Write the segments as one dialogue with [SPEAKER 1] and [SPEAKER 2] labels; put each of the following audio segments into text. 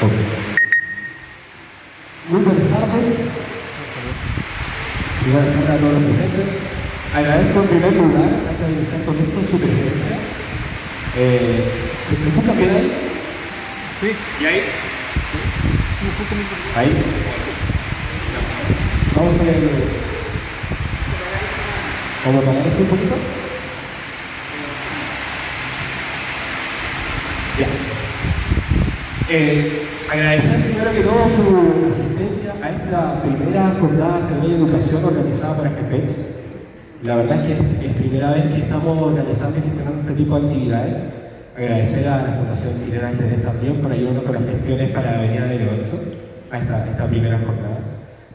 [SPEAKER 1] Ok. Muy buenas tardes. Buenas tardes a todos los presentes. Agradezco en primer lugar, antes de iniciar con esto, su presencia. ¿Se me escucha bien ahí?
[SPEAKER 2] Sí.
[SPEAKER 1] ¿Y ahí? Ahí. Vamos a poner. ¿Vamos a parar esto un poquito? Ya. Agradecer primero que todo su asistencia a esta primera jornada de ajedrez y educación organizada por AGFETS. La verdad es que es primera vez que estamos organizando y gestionando este tipo de actividades. Agradecer a la Fundación Chilena de Ajedrez también por ayudarnos con las gestiones para la venida del evento a esta primera jornada.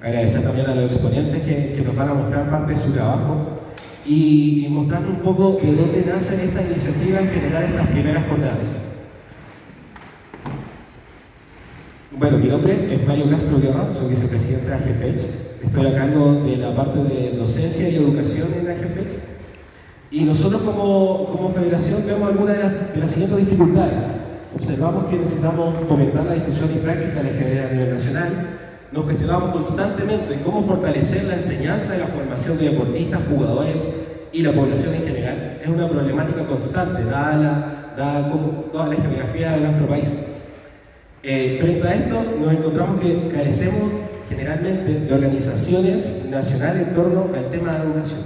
[SPEAKER 1] Agradecer también a los exponentes que nos van a mostrar parte de su trabajo y mostrarnos un poco de dónde nace esta iniciativa en generar estas primeras jornadas. Bueno, mi nombre es Mario Castro Guerra, soy vicepresidente de AGFETS. Estoy a cargo de la parte de docencia y educación en AGFETS. Y nosotros como federación vemos algunas de las siguientes dificultades. Observamos que necesitamos fomentar la difusión y práctica del ajedrez a nivel nacional. Nos cuestionamos constantemente cómo fortalecer la enseñanza y la formación de deportistas, jugadores y la población en general. Es una problemática constante, dada como toda la geografía de nuestro país. Frente a esto, nos encontramos que carecemos generalmente de organizaciones nacionales en torno al tema de la educación.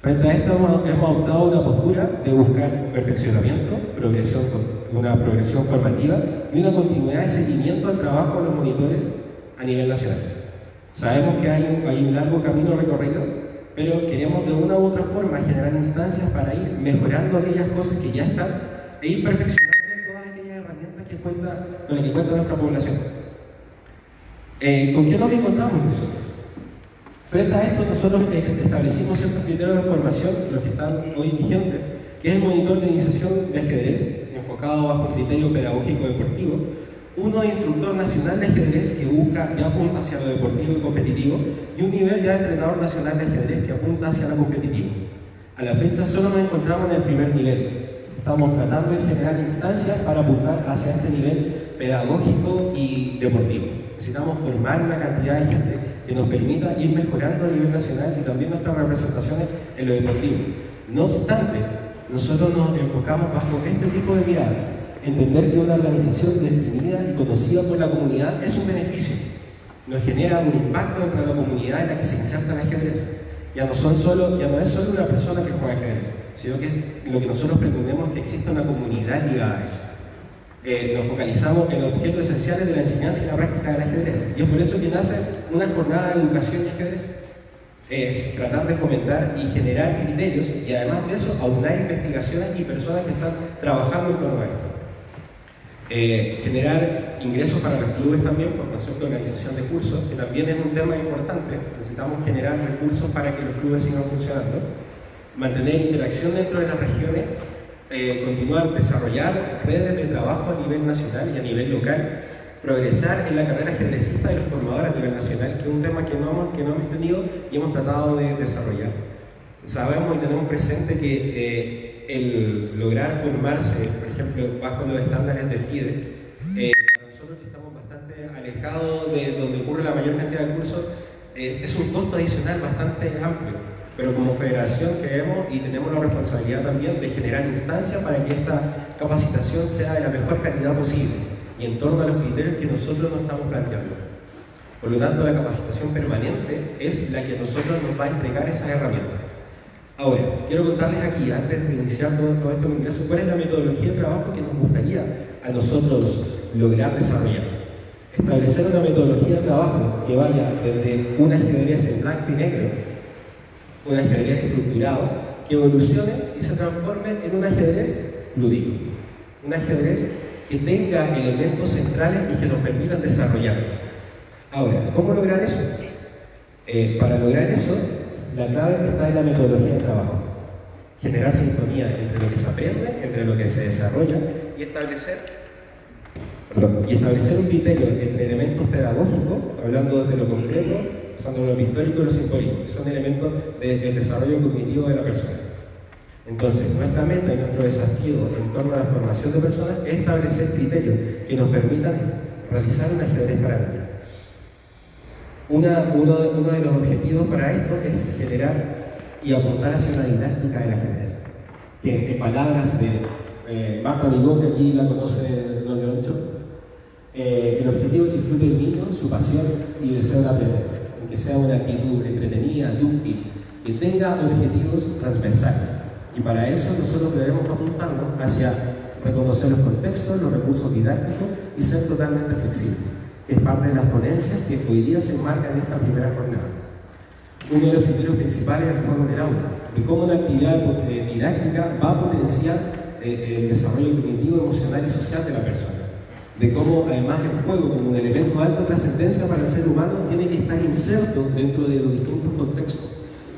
[SPEAKER 1] Frente a esto, hemos adoptado una postura de buscar perfeccionamiento, una progresión formativa y una continuidad de seguimiento al trabajo de los monitores a nivel nacional. Sabemos que hay un largo camino recorrido, pero queremos de una u otra forma generar instancias para ir mejorando aquellas cosas que ya están e ir perfeccionando todas aquellas herramientas con las que cuenta nuestra población. ¿Con qué nos encontramos nosotros? Frente a esto, nosotros establecimos ciertos criterios de formación, los que están hoy vigentes, que es el monitor de iniciación de ajedrez, enfocado bajo el criterio pedagógico deportivo, uno instructor nacional de ajedrez que busca y apunta hacia lo deportivo y competitivo, y un nivel ya de entrenador nacional de ajedrez que apunta hacia lo competitivo. A la fecha solo nos encontramos en el primer nivel. Estamos tratando de generar instancias para apuntar hacia este nivel pedagógico y deportivo. Necesitamos formar una cantidad de gente que nos permita ir mejorando a nivel nacional y también nuestras representaciones en lo deportivo. No obstante, nosotros nos enfocamos bajo este tipo de miradas. Entender que una organización definida y conocida por la comunidad es un beneficio. Nos genera un impacto entre la comunidad en la que se inserta el ajedrez. Ya no es solo una persona que juega ajedrez, sino que lo que nosotros pretendemos es que exista una comunidad ligada a eso. Nos focalizamos en los objetos esenciales de la enseñanza y la práctica del ajedrez. Y es por eso que nace una jornada de educación y ajedrez. Es tratar de fomentar y generar criterios y además de eso aunar investigaciones y personas que están trabajando en torno a esto. Generar ingresos para los clubes también por concepto de organización de cursos, que también es un tema importante. Necesitamos generar recursos para que los clubes sigan funcionando. Mantener interacción dentro de las regiones. Continuar, desarrollar redes de trabajo a nivel nacional y a nivel local, progresar en la carrera ajedrecista de los formadores a nivel nacional, que es un tema que no hemos tenido y hemos tratado de desarrollar. Sabemos y tenemos presente que el lograr formarse, por ejemplo, bajo los estándares de FIDE, para nosotros que estamos bastante alejados de donde ocurre la mayor cantidad de cursos, es un costo adicional bastante amplio. Pero como federación queremos y tenemos la responsabilidad también de generar instancias para que esta capacitación sea de la mejor calidad posible y en torno a los criterios que nosotros nos estamos planteando. Por lo tanto, la capacitación permanente es la que a nosotros nos va a entregar esas herramientas. Ahora, quiero contarles aquí, antes de iniciar todo esto en ingreso, cuál es la metodología de trabajo que nos gustaría a nosotros lograr desarrollar. Establecer una metodología de trabajo que vaya desde un ajedrez en blanco y negro, un ajedrez estructurado, que evolucione y se transforme en un ajedrez lúdico. Un ajedrez que tenga elementos centrales y que nos permitan desarrollarlos. Ahora, ¿cómo lograr eso? Para lograr eso, la clave está en la metodología de trabajo. Generar sintonía entre lo que se aprende, entre lo que se desarrolla y establecer un criterio entre elementos pedagógicos, hablando desde lo concreto, usando lo pictórico y lo simbólico, que son elementos del desarrollo cognitivo de la persona. Entonces, nuestra meta y nuestro desafío en torno a la formación de personas es establecer criterios que nos permitan realizar un ajedrez para niños. Uno de los objetivos para esto es generar y apuntar hacia una didáctica del ajedrez, que en palabras de Marta Amigó, que aquí la conoce don Leoncho, el objetivo es que disfrute el niño, su pasión y deseo de aprender, que sea una actitud entretenida, útil, que tenga objetivos transversales. Y para eso nosotros debemos apuntarnos hacia reconocer los contextos, los recursos didácticos y ser totalmente flexibles. Es parte de las ponencias que hoy día se enmarcan en esta primera jornada. Uno de los criterios principales es el juego en el aula, de cómo la actividad didáctica va a potenciar el desarrollo cognitivo, emocional y social de la persona. De cómo además el juego, como un elemento de alta trascendencia para el ser humano, tiene que estar inserto dentro de los distintos contextos.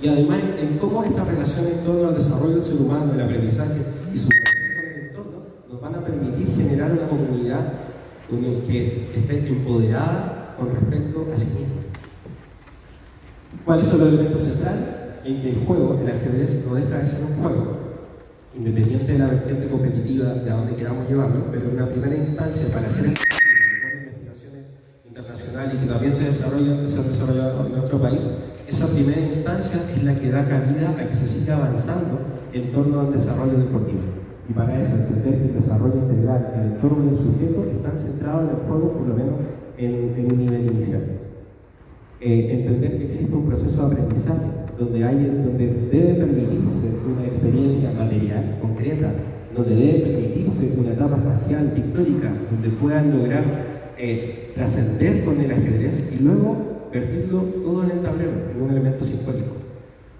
[SPEAKER 1] Y además en cómo esta relación en torno al desarrollo del ser humano, el aprendizaje y su relación con el entorno, nos van a permitir generar una comunidad que esté empoderada con respecto a sí misma. ¿Cuáles son los elementos centrales? En que el juego, el ajedrez, no deja de ser un juego, independiente de la vertiente competitiva de a dónde queramos llevarlo, pero en una primera instancia para hacer investigaciones internacionales y que también se han desarrollado en nuestro país, esa primera instancia es la que da cabida a que se siga avanzando en torno al desarrollo deportivo. Y para eso, entender que el desarrollo integral, el entorno del sujeto, están centrados en el juego, por lo menos en un nivel inicial. Entender que existe un proceso de aprendizaje donde debe permitirse una experiencia material, concreta, donde debe permitirse una etapa espacial pictórica, donde puedan lograr trascender con el ajedrez y luego vertirlo todo en el tablero, en un elemento simbólico.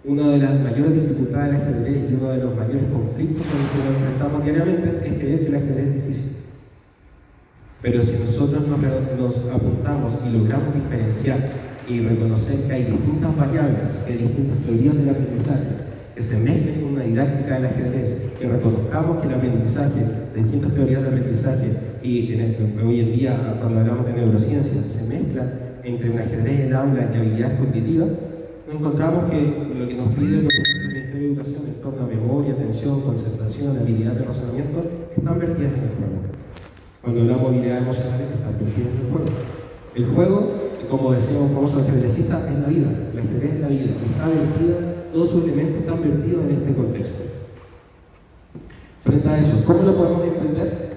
[SPEAKER 1] Una de las mayores dificultades del ajedrez y uno de los mayores conflictos con los que nos enfrentamos diariamente es creer que el ajedrez es difícil. Pero si nosotros nos apuntamos y logramos diferenciar y reconocer que hay distintas variables, que hay distintas teorías del aprendizaje, que se mezclen con una didáctica del ajedrez, que reconozcamos que el aprendizaje, de distintas teorías de aprendizaje, y hoy en día, cuando hablamos de neurociencia, se mezclan entre un ajedrez en el aula y habilidades cognitivas, encontramos que lo que nos pide el Ministerio de Educación en torno a memoria, atención, concentración, habilidad de razonamiento, están vertidas en el juego. Cuando hablamos de habilidades emocionales, están vertidas en el juego. El juego, como decía un famoso ajedrecista, es la vida. El ajedrez es la vida. Está vertida, todos sus elementos están vertidos en este contexto. Frente a eso, ¿cómo lo podemos entender?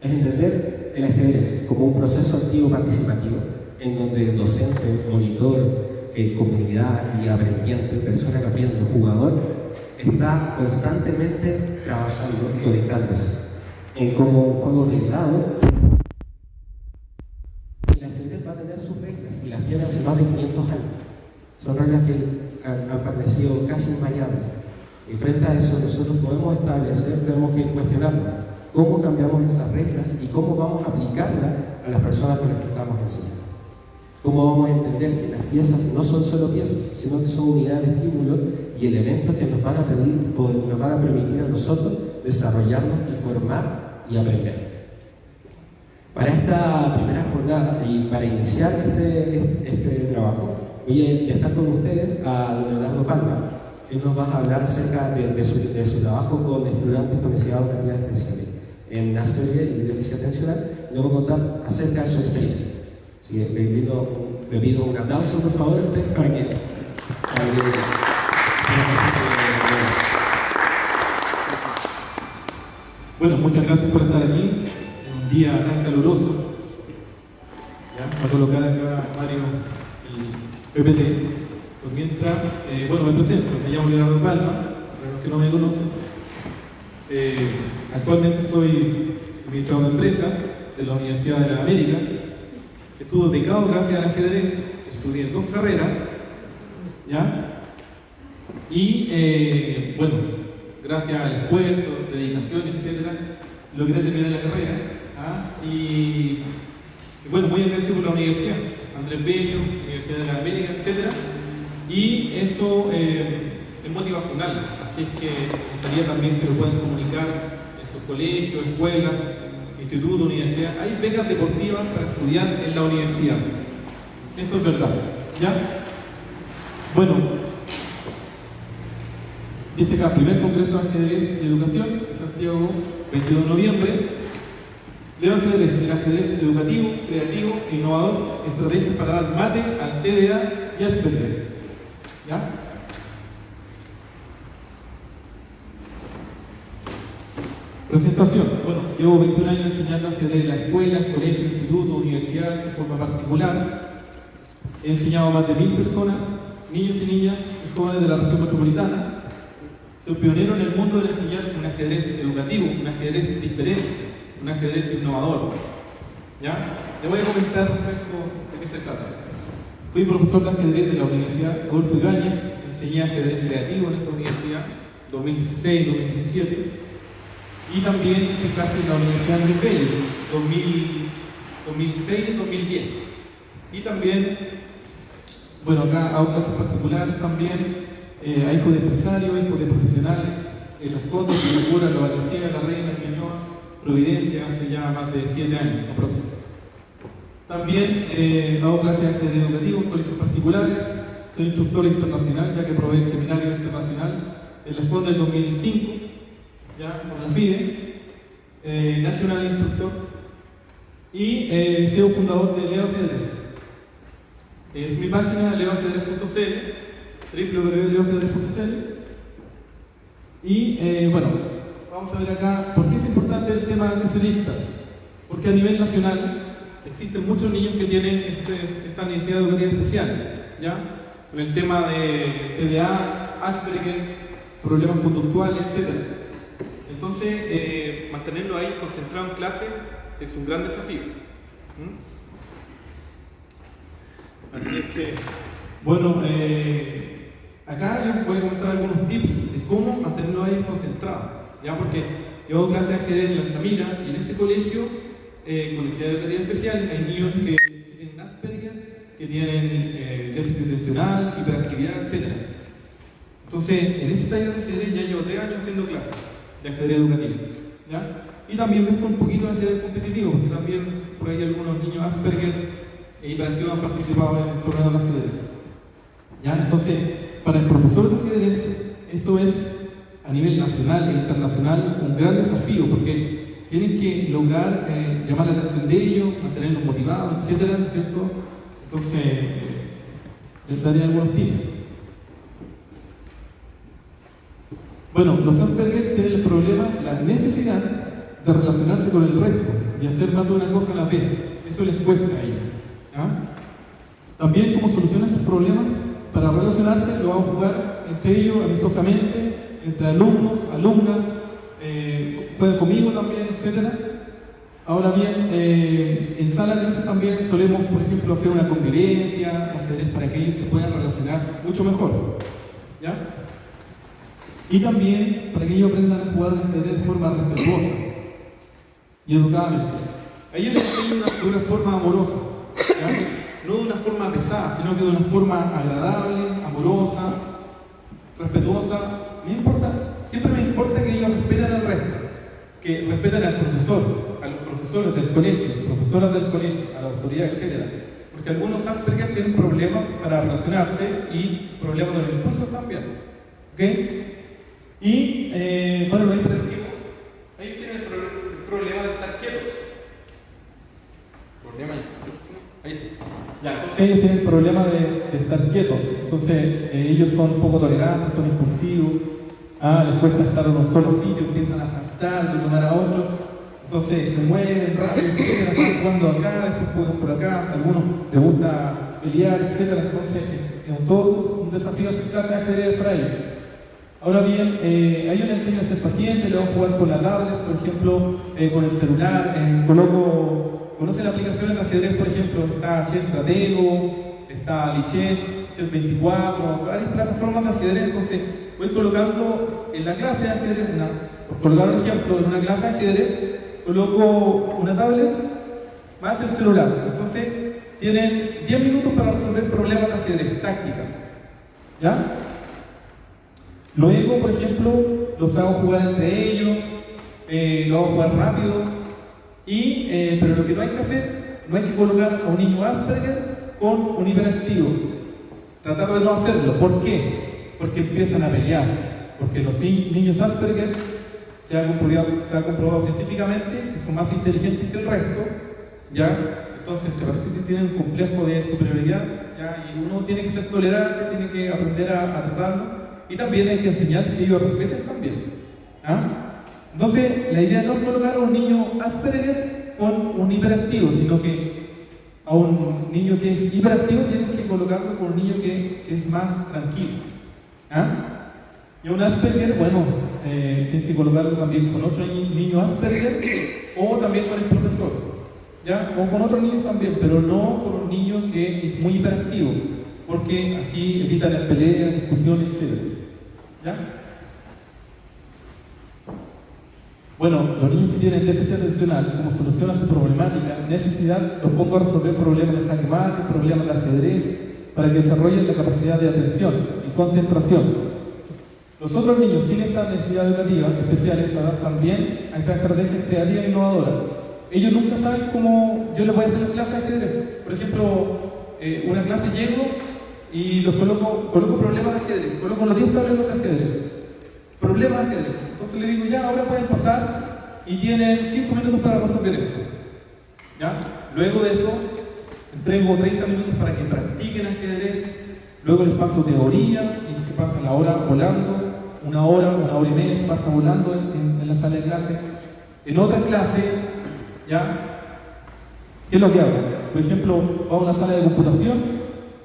[SPEAKER 1] Es entender el ajedrez como un proceso activo participativo, en donde el docente, monitor, comunidad y aprendiente, persona que aprende, jugador, está constantemente trabajando y conectándose. Como un juego reglado, el ajedrez va a tener sus reglas y las tiene hace más de 500 años. Son reglas que han permanecido casi invariables. Y frente a eso nosotros podemos establecer, tenemos que cuestionarnos cómo cambiamos esas reglas y cómo vamos a aplicarlas a las personas con las que estamos enseñando. Cómo vamos a entender que las piezas no son solo piezas, sino que son unidades de estímulo y elementos que nos van a permitir a nosotros desarrollarnos y formar y aprender. Para esta primera jornada y para iniciar este trabajo, voy a estar con ustedes a don Leonardo Palma. Él nos va a hablar acerca de su trabajo con estudiantes con necesidades educativas especiales en Asperger y déficit atencional. Le voy a contar acerca de su experiencia. Así que le pido un aplauso, por favor, a usted para que
[SPEAKER 2] Bueno, muchas gracias por estar aquí en un día tan caluroso. ¿Ya? Voy a colocar acá Mario el PPT. Pues mientras, bueno, me presento, me llamo Leonardo Palma, para los que no me conocen. Actualmente soy administrador de empresas de la Universidad de la América. Estuve becado gracias al ajedrez, estudié 2 carreras, ¿ya? Y, bueno, gracias al esfuerzo, dedicación, etc., logré terminar la carrera. ¿Ah? Y, bueno, muy agradecido por la universidad, Andrés Bello, Universidad de la América, etc. Y eso es motivacional, así es que me gustaría también que lo puedan comunicar en sus colegios, escuelas, institutos, universidades. Hay becas deportivas para estudiar en la universidad. Esto es verdad, ¿ya? Bueno, dice acá, primer Congreso de Ajedrez y Educación, en Santiago, 22 de noviembre. Leo Ajedrez, el ajedrez educativo, creativo e innovador, estrategias para dar mate al TDA y Asperger. ¿Ya? Presentación. Bueno, llevo 21 años enseñando ajedrez en las escuelas, colegios, institutos, universidades, de forma particular. He enseñado a más de 1000 personas, niños y niñas y jóvenes de la región metropolitana. Soy pionero en el mundo de enseñar un ajedrez educativo, un ajedrez diferente, un ajedrez innovador. ¿Ya? Le voy a comentar respecto de qué se trata. Fui profesor de ajedrez de la Universidad Adolfo Ibáñez, enseñé ajedrez creativo en esa universidad, 2016-2017, y también hice clases en la Universidad Andrés Bello, 2006-2010. Y también, bueno, acá hago clases particulares también, a hijos de empresarios, hijos de profesionales, en Las Condes, en La Cura, La Barnechea, La Reina, Ñuñoa, Providencia, hace ya más de 7 años aproximadamente. También hago clases de ajedrez educativo en colegios particulares, soy instructor internacional, ya que probé el seminario internacional en Las Condes del 2005, ya por la FIDE, National Instructor, y CEO fundador de Leo Ajedrez. Es mi página, leoajedrez.cl, www.leoajedrez.cl. Y bueno, vamos a ver acá por qué es importante el tema que se dicta. Porque a nivel nacional existen muchos niños que tienen esta necesidad educativa especial, ¿ya? Con el tema de TDA, Asperger, problemas conductuales, etc. Entonces, mantenerlo ahí concentrado en clase es un gran desafío. Así es que, bueno, acá yo voy a comentar algunos tips de cómo mantenerlo ahí concentrado, ¿ya? Porque yo hago clases de ajedrez en la Altamira y en ese colegio, con necesidad educativa especial, hay niños que tienen Asperger, que tienen déficit atencional, hiperactividad, etc. Entonces, en ese taller de ajedrez ya llevo 3 años haciendo clases de ajedrez educativo, ¿ya? Y también mezclo un poquito de ajedrez competitivo, porque también por ahí algunos niños Asperger e hiperactivos han participado en el torneo de ajedrez, ¿ya? Entonces, para el profesor de ajedrez, esto es a nivel nacional e internacional un gran desafío, porque tienen que lograr llamar la atención de ellos, mantenerlos motivados, etcétera, ¿cierto? Entonces, les daré algunos tips. Bueno, los Asperger tienen el problema, la necesidad de relacionarse con el resto y hacer más de una cosa a la vez. Eso les cuesta a ellos, ¿ya? También, cómo solucionan estos problemas, para relacionarse lo vamos a jugar entre ellos amistosamente, entre alumnos, alumnas, juegan conmigo también, etc. Ahora bien, en sala de clases también solemos, por ejemplo, hacer una convivencia de ajedrez para que ellos se puedan relacionar mucho mejor, ¿ya? Y también para que ellos aprendan a jugar al ajedrez de forma respetuosa y educadamente. A ellos les enseñan de una forma amorosa, ¿ya? No de una forma pesada, sino que de una forma agradable, amorosa, respetuosa. Me importa, siempre me importa que ellos respeten al resto, que respeten al profesor, a los profesores del colegio, profesoras del colegio, a la autoridad, etc. Porque algunos Asperger tienen problemas para relacionarse y problemas de los impulsos también, ¿ok? Y, bueno, los hiperactivos, ellos tienen el problema de estar quietos. Problema ahí sí. Ya, entonces ellos tienen el problema de estar quietos. Entonces, ellos son poco tolerantes, son impulsivos. Les cuesta estar en un solo sitio, empiezan a saltar de un lugar a otro. Entonces, se mueven rápido, etc. Están jugando acá, después juegan por acá. A algunos les gusta pelear, etc. Entonces, es todo un desafío hacer clases de ajedrez para ellos. Ahora bien, hay una enseña a ser paciente, le vamos a jugar con la tablet, por ejemplo, con el celular, conocen las aplicaciones de ajedrez, por ejemplo, está Chess Stratego, está Lichess, Chess 24, varias plataformas de ajedrez. Entonces voy colocando en la clase de ajedrez, por colocar un ejemplo, en una clase de ajedrez, coloco una tablet más el celular. Entonces tienen 10 minutos para resolver problemas de ajedrez, táctica, ¿ya? Luego, por ejemplo, los hago jugar entre ellos, los hago jugar rápido, pero lo que no hay que hacer, no hay que colocar a un niño Asperger con un hiperactivo. Tratar de no hacerlo. ¿Por qué? Porque empiezan a pelear. Porque los niños Asperger se ha comprobado científicamente que son más inteligentes que el resto, ¿ya? Entonces, que parece que tienen un complejo de superioridad, ¿ya? Y uno tiene que ser tolerante, tiene que aprender a tratarlo, y también hay que enseñar que ellos respeten también, ¿ah? Entonces, la idea no es colocar a un niño Asperger con un hiperactivo, sino que a un niño que es hiperactivo tienes que colocarlo con un niño que es más tranquilo, ¿ah? Y a un Asperger, bueno, tienes que colocarlo también con otro niño Asperger o también con el profesor, ¿ya? O con otros niños también, pero no con un niño que es muy hiperactivo, porque así evitan las peleas, discusiones, etc. ¿Ya? Bueno, los niños que tienen déficit atencional, como solución a su problemática, necesidad, los pongo a resolver problemas de jaque mate, problemas de ajedrez, para que desarrollen la capacidad de atención y concentración. Los otros niños sin esta necesidad educativa especiales se adaptan bien a estas estrategias creativas e innovadoras. Ellos nunca saben cómo yo les voy a hacer la clase de ajedrez. Por ejemplo, una clase llego y los coloco problemas de ajedrez, coloco los 10 tableros de ajedrez. Problemas de ajedrez. Entonces le digo, ya, ahora pueden pasar y tienen 5 minutos para resolver esto. ¿Ya? Luego de eso, entrego 30 minutos para que practiquen ajedrez. Luego les paso teoría y se pasa la hora volando. Una hora y media se pasa volando en la sala de clase. En otra clase, ¿ya? ¿Qué es lo que hago? Por ejemplo, va a una sala de computación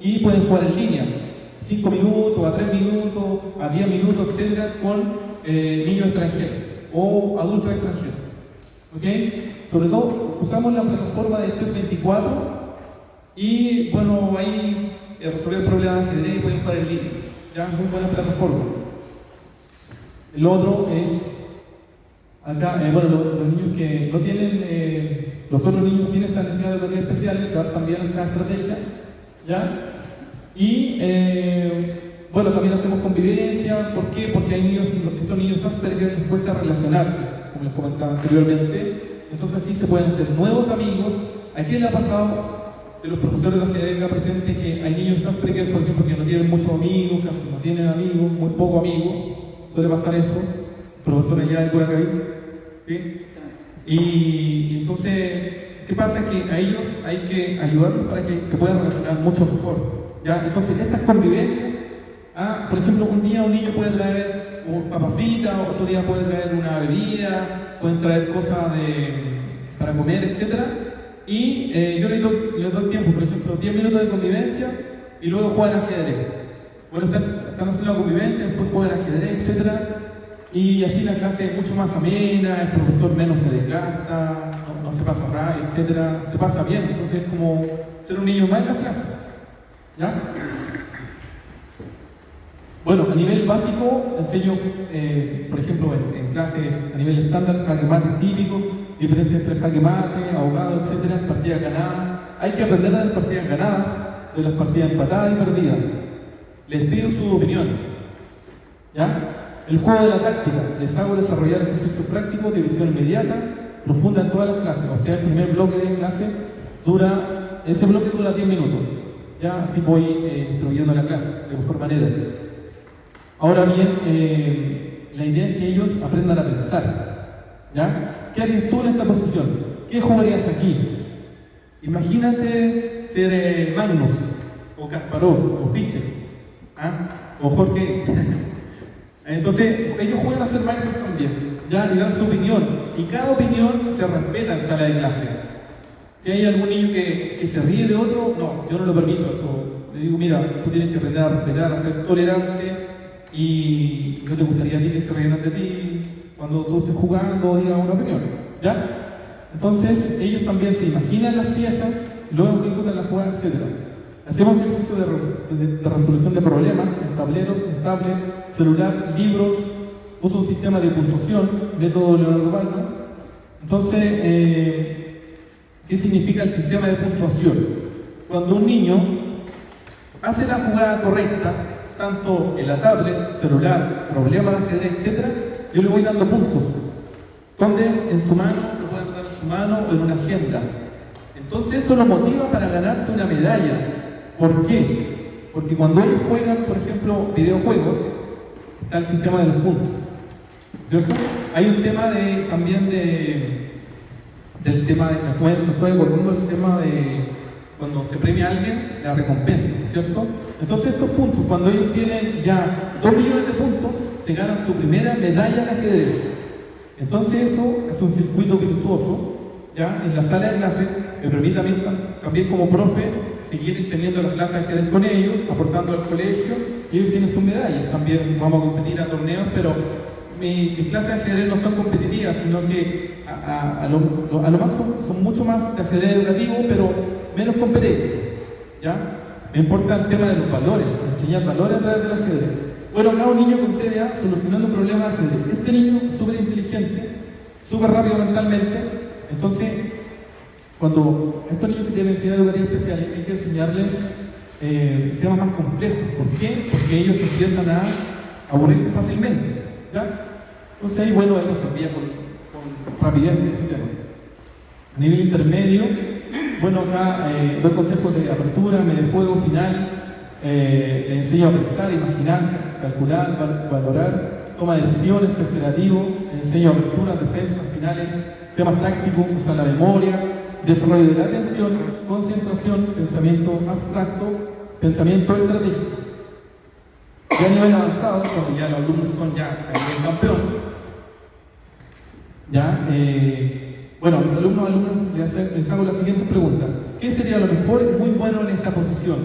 [SPEAKER 2] y pueden jugar en línea. 5 minutos, a 3 minutos, a 10 minutos, etcétera, con niños extranjeros o adultos extranjeros. ¿Ok? Sobre todo, usamos la plataforma de Chess 24 y, bueno, ahí resolver problemas de ajedrez y pueden jugar en línea. Ya, muy buena plataforma. El otro es, acá, bueno, los niños que no tienen, los otros niños sin esta necesidad educativa especial, se adaptan también a esta estrategia, ¿ya? Y, bueno, también hacemos convivencia. ¿Por qué? Porque hay niños, estos niños Asperger les cuesta relacionarse, como les comentaba anteriormente. Entonces así se pueden hacer nuevos amigos. ¿A quién le ha pasado de los profesores de ajedrez acá presentes que hay niños Asperger, por ejemplo, que no tienen muchos amigos, casi no tienen amigos, muy poco amigos? Suele pasar eso. Profesor allá de Curacaví, ¿sí? Y entonces, ¿qué pasa? Que a ellos hay que ayudarlos para que se puedan relacionar mucho mejor, ¿ya? Entonces, estas convivencias, por ejemplo, un día un niño puede traer papas fritas, otro día puede traer una bebida, pueden traer cosas para comer, etc. Y yo les doy tiempo, por ejemplo, 10 minutos de convivencia y luego juegan ajedrez. Bueno, están haciendo la convivencia, después juegan ajedrez, etc. Y así la clase es mucho más amena, el profesor menos se desgasta, no se pasa rabia, etc. Se pasa bien, entonces es como ser un niño más en las clases, ¿ya? Bueno, a nivel básico enseño, por ejemplo, en clases a nivel estándar, jaque mate típico, diferencia entre jaque mate, ahogado, etc., partidas ganadas. Hay que aprender a las partidas ganadas, de las partidas empatadas y perdidas. Les pido su opinión, ¿ya? El juego de la táctica, les hago desarrollar ejercicios prácticos de visión inmediata, profunda en todas las clases. O sea, el primer bloque de clase ese bloque dura 10 minutos. Ya así voy distribuyendo la clase de mejor manera. Ahora bien, la idea es que ellos aprendan a pensar, ¿ya? ¿Qué harías tú en esta posición? ¿Qué jugarías aquí? Imagínate ser Magnus, o Kasparov, o Fischer, o Jorge. Entonces, ellos juegan a ser maestros también, ¿ya? Y dan su opinión. Y cada opinión se respeta en sala de clase. Si hay algún niño que se ríe de otro, no, yo no lo permito. Eso. Le digo, mira, tú tienes que aprender a respetar, a ser tolerante. Y no te gustaría a ti que se rían de ti cuando tú estés jugando o digas una opinión, ¿ya? Entonces, ellos también se imaginan las piezas, luego ejecutan la jugada, etc. Hacemos ejercicios de resolución de problemas en tableros, en tablet, celular, libros. Uso un sistema de puntuación, método Leonardo Palma. Entonces, ¿qué significa el sistema de puntuación? Cuando un niño hace la jugada correcta, tanto en la tablet, celular, problemas de ajedrez, etc., yo le voy dando puntos. Donde en su mano, lo pueden anotar en su mano o en una agenda. Entonces eso lo motiva para ganarse una medalla. ¿Por qué? Porque cuando ellos juegan, por ejemplo, videojuegos, está el sistema de los puntos.
[SPEAKER 3] ¿cierto? Hay un tema también del tema me estoy acordando del tema de cuando se premia a alguien, la recompensa, ¿cierto? Entonces estos puntos, cuando ellos tienen ya 2 millones de puntos, se ganan su primera medalla de ajedrez. Entonces eso es un circuito virtuoso, ¿ya? En la sala de clase me permite a mí también como profe seguir teniendo las clases de ajedrez con ellos, aportando al colegio, y ellos tienen sus medallas. También vamos a competir a torneos, pero mis clases de ajedrez no son competitivas, sino que a lo más son mucho más de ajedrez educativo, pero menos competencia, ¿ya? Me importa el tema de los valores, enseñar valores a través del ajedrez. Bueno, acá un niño con TDA solucionando un problema de ajedrez. Este niño súper inteligente, súper rápido mentalmente. Entonces, cuando estos niños que tienen necesidades educativas especiales hay que enseñarles temas más complejos. ¿Por qué? Porque ellos empiezan a aburrirse fácilmente, ¿ya? Entonces ahí, bueno, él lo sabía con rapidez ese tema. A nivel intermedio, bueno, acá doy consejos de apertura, medio juego, final, le enseño a pensar, imaginar, calcular, valorar, toma de decisiones, ser creativo, le enseño apertura, defensa, finales, temas tácticos, usar la memoria, desarrollo de la atención, concentración, pensamiento abstracto, pensamiento estratégico. Ya a nivel avanzado, cuando ya los alumnos son ya a nivel campeón, ya, bueno, a mis alumnos les hago la siguiente pregunta. ¿Qué sería lo mejor y muy bueno en esta posición?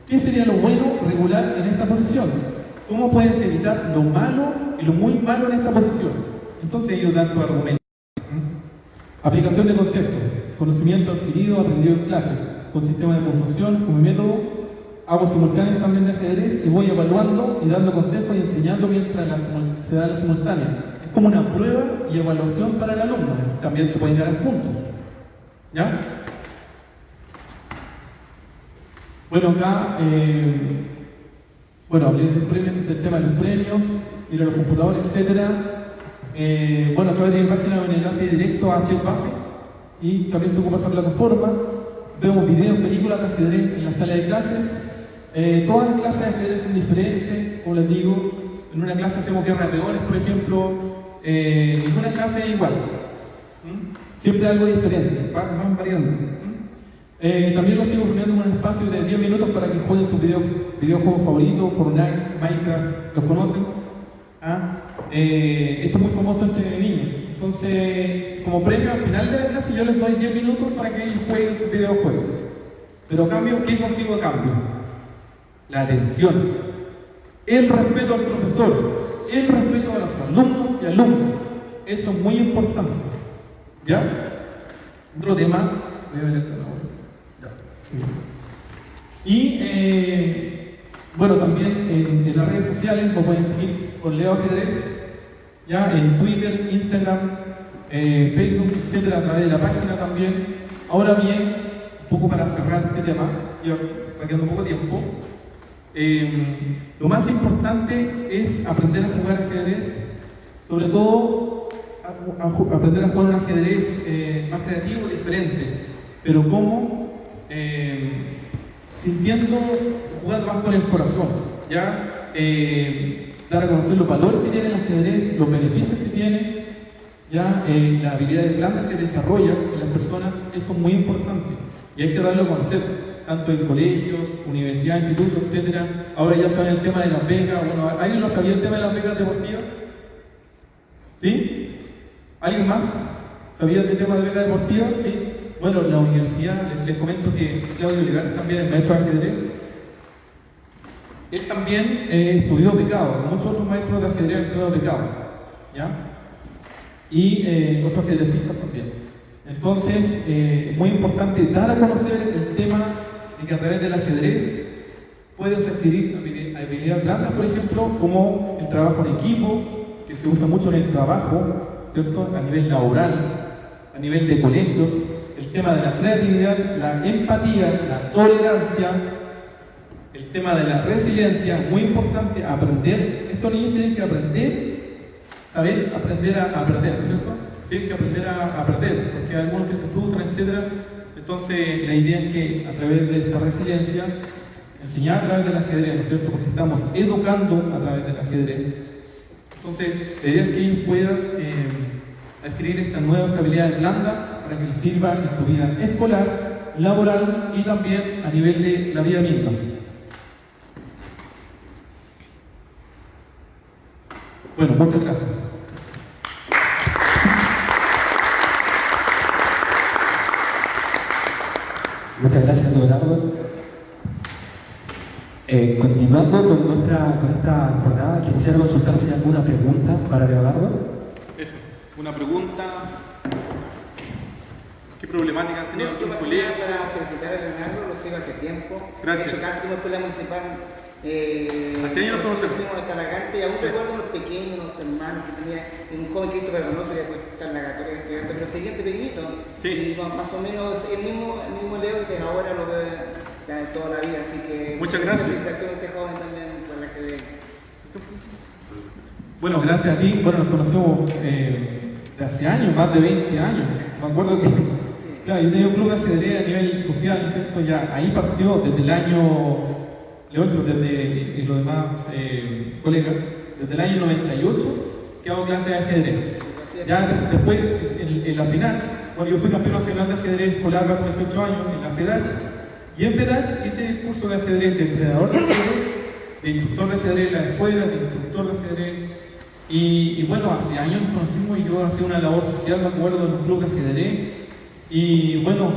[SPEAKER 3] ¿Qué sería lo bueno, regular en esta posición? ¿Cómo puedes evitar lo malo y lo muy malo en esta posición? Entonces ellos dan su argumento. Aplicación de conceptos, conocimiento adquirido, aprendido en clase, con sistema de puntuación, con mi método. Hago simultáneos también de ajedrez y voy evaluando y dando consejos y enseñando mientras se da la simultánea. Es como una prueba y evaluación para el alumno. También se pueden ganar puntos. ¿Ya? Bueno, acá, bueno, hablé del tema de los premios, ir a los computadores, etc. Bueno, a través de mi página un enlace directo a ChatBase y también se ocupa esa plataforma. Vemos videos, películas de ajedrez en la sala de clases. Todas las clases de ajedrez son diferentes, como les digo. En una clase hacemos guerra de peones, por ejemplo. Ninguna clase es igual. Siempre algo diferente, van variando. También lo sigo poniendo en un espacio de 10 minutos para que jueguen sus videojuegos favoritos, Fortnite, Minecraft, ¿los conocen? Esto es muy famoso entre niños. Entonces, como premio al final de la clase, yo les doy 10 minutos para que ellos jueguen sus videojuegos. Pero a cambio, ¿qué consigo a cambio? La atención, el respeto al profesor, el respeto a los alumnos y alumnas. Eso es muy importante. ¿Ya? Otro tema. Voy a ver esto ahora. Y bueno, también en las redes sociales lo pueden seguir con Leo Ajedrez, ya en Twitter, Instagram, Facebook, etcétera, a través de la página también. Ahora bien, un poco para cerrar este tema, ya va quedando poco tiempo. Lo más importante es aprender a jugar ajedrez, sobre todo aprender a jugar un ajedrez más creativo, diferente, pero como sintiendo, jugando más con el corazón, ¿ya? Dar a conocer los valores que tiene el ajedrez, los beneficios que tiene, ¿ya? Las habilidades blandas que desarrolla en las personas, eso es muy importante y hay que darlo a conocer, tanto en colegios, universidades, institutos, etc. Ahora ya saben el tema de las becas. Bueno, ¿alguien lo sabía el tema de las becas deportivas? ¿Sí? ¿Alguien más? ¿Sabía del tema de becas deportivas? ¿Sí? Bueno, la universidad, les comento que Claudio Legar también es maestro de ajedrez. Él también estudió becado, muchos otros maestros de ajedrez han estudiado becado, ¿ya? Y otros ajedrecistas también. Entonces, es muy importante dar a conocer el tema de que a través del ajedrez puedes adquirir habilidades blandas, por ejemplo, como el trabajo en equipo, que se usa mucho en el trabajo, ¿cierto? A nivel laboral, a nivel de colegios. El tema de la creatividad, la empatía, la tolerancia, el tema de la resiliencia, muy importante, aprender. Estos niños tienen que aprender, saber aprender a perder, ¿no es cierto? Tienen que aprender a perder, porque hay algunos que se frustran, etc. Entonces, la idea es que a través de esta resiliencia, enseñar a través del ajedrez, ¿no es cierto? Porque estamos educando a través del ajedrez. Entonces, la idea es que ellos puedan adquirir estas nuevas habilidades blandas para que les sirvan en su vida escolar, laboral y también a nivel de la vida misma. Bueno, muchas gracias.
[SPEAKER 4] Muchas gracias, Leonardo. Continuando con esta jornada, quisiera consultar si hay alguna pregunta para Leonardo.
[SPEAKER 3] Eso, una pregunta. ¿Qué problemática han tenido en el colegio?
[SPEAKER 5] Para felicitar a Leonardo, lo sigo hace tiempo.
[SPEAKER 3] Gracias.
[SPEAKER 5] De hecho, acá en la escuela municipal.
[SPEAKER 3] Hace años nos conocemos.
[SPEAKER 5] Fuimos a Talagante y aún recuerdo los pequeños, los hermanos que tenía un joven Cristo perdonoso que después está en la católica estudiante, pero seguía pequeñito.
[SPEAKER 3] Sí.
[SPEAKER 5] Y más o menos el mismo Leo que ahora lo veo de toda la vida, así que
[SPEAKER 3] muchas gracias.
[SPEAKER 5] Felicitaciones a este joven también por la que.
[SPEAKER 3] Bueno, gracias a ti. Bueno, nos conocemos de hace años, más de 20 años. Me acuerdo que, claro, yo tenía un club de ajedrez a nivel social, ¿cierto? Ya ahí partió desde el año, Leoncho, y los demás colegas, desde el año 98 que hago clases de ajedrez. Ya después, en la FEDACH, bueno, yo fui campeón nacional de ajedrez escolar a los 18 años en la FEDACH, y en FEDACH hice el curso de ajedrez de entrenador de ajedrez, de instructor de ajedrez en la escuela, de instructor de ajedrez. Y bueno, hace años nos conocimos y yo hacía una labor social, me acuerdo, en un club de ajedrez. Y bueno,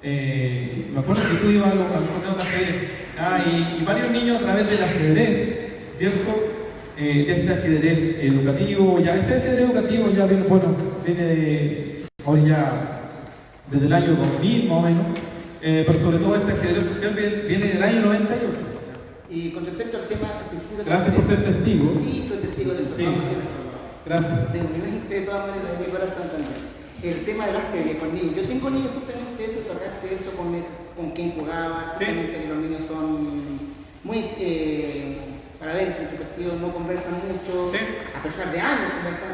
[SPEAKER 3] me acuerdo que tú ibas a los torneos de ajedrez. Y varios niños a través del ajedrez, ¿cierto? De este ajedrez educativo, ya este ajedrez educativo ya viene, bueno, viene de, hoy ya desde el año 2000 más o menos, pero sobre todo este ajedrez social viene del año 98.
[SPEAKER 5] Y con respecto al tema específico...
[SPEAKER 3] Gracias por ser testigo.
[SPEAKER 5] Sí, soy testigo de eso.
[SPEAKER 3] Sí. Gracias.
[SPEAKER 5] De todas maneras, de mi corazón también. El tema del ajedrez con niños. Yo tengo niños justamente eso, tocaste eso con quien jugaba.
[SPEAKER 3] Sí.
[SPEAKER 5] Justamente que los niños son muy para adentro, introspectivos, no conversan mucho.
[SPEAKER 3] Sí.
[SPEAKER 5] A pesar de años conversan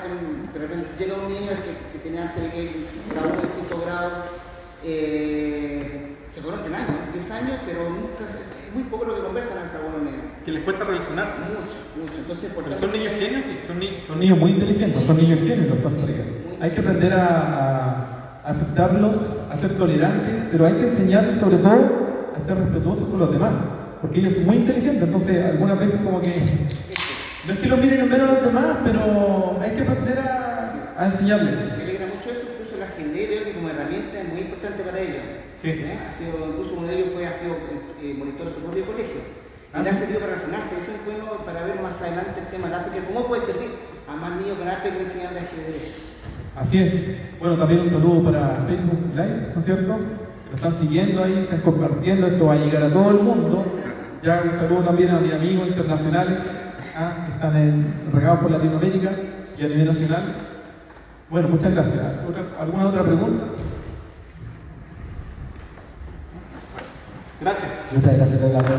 [SPEAKER 5] de repente llega un niño que tenía antes de que cada uno de quinto grado. Se conocen años, 10 años, pero nunca muy poco lo que conversan a esos algunos niños.
[SPEAKER 3] Que les cuesta relacionarse.
[SPEAKER 5] Mucho. Entonces, por
[SPEAKER 3] Pero
[SPEAKER 5] tanto,
[SPEAKER 3] son niños genios, sí, son niños muy inteligentes, son niños genios los Asperger. Hay que aprender a aceptarlos, a ser tolerantes, pero hay que enseñarles sobre todo a ser respetuosos con los demás, porque ellos son muy inteligentes, entonces algunas veces como que no es que los miren en menos a los demás, pero hay que aprender a enseñarles.
[SPEAKER 5] me alegra mucho eso, incluso el ajedrez veo que como herramienta es muy importante para ellos.
[SPEAKER 3] Sí.
[SPEAKER 5] Incluso uno de ellos ha sido monitor de su propio colegio. Y le ha servido para relacionarse. Eso es bueno para ver más adelante el tema del Asperger. ¿Cómo puede servir a más niños con Asperger enseñarle ajedrez?
[SPEAKER 3] Así es. Bueno, también un saludo para Facebook Live, ¿no es cierto? Lo están siguiendo ahí, están compartiendo, esto va a llegar a todo el mundo. Ya un saludo también a mis amigos internacionales que están regados por Latinoamérica y a nivel nacional. Bueno, muchas gracias. ¿Alguna otra pregunta? Gracias.
[SPEAKER 4] Muchas gracias, Leonardo.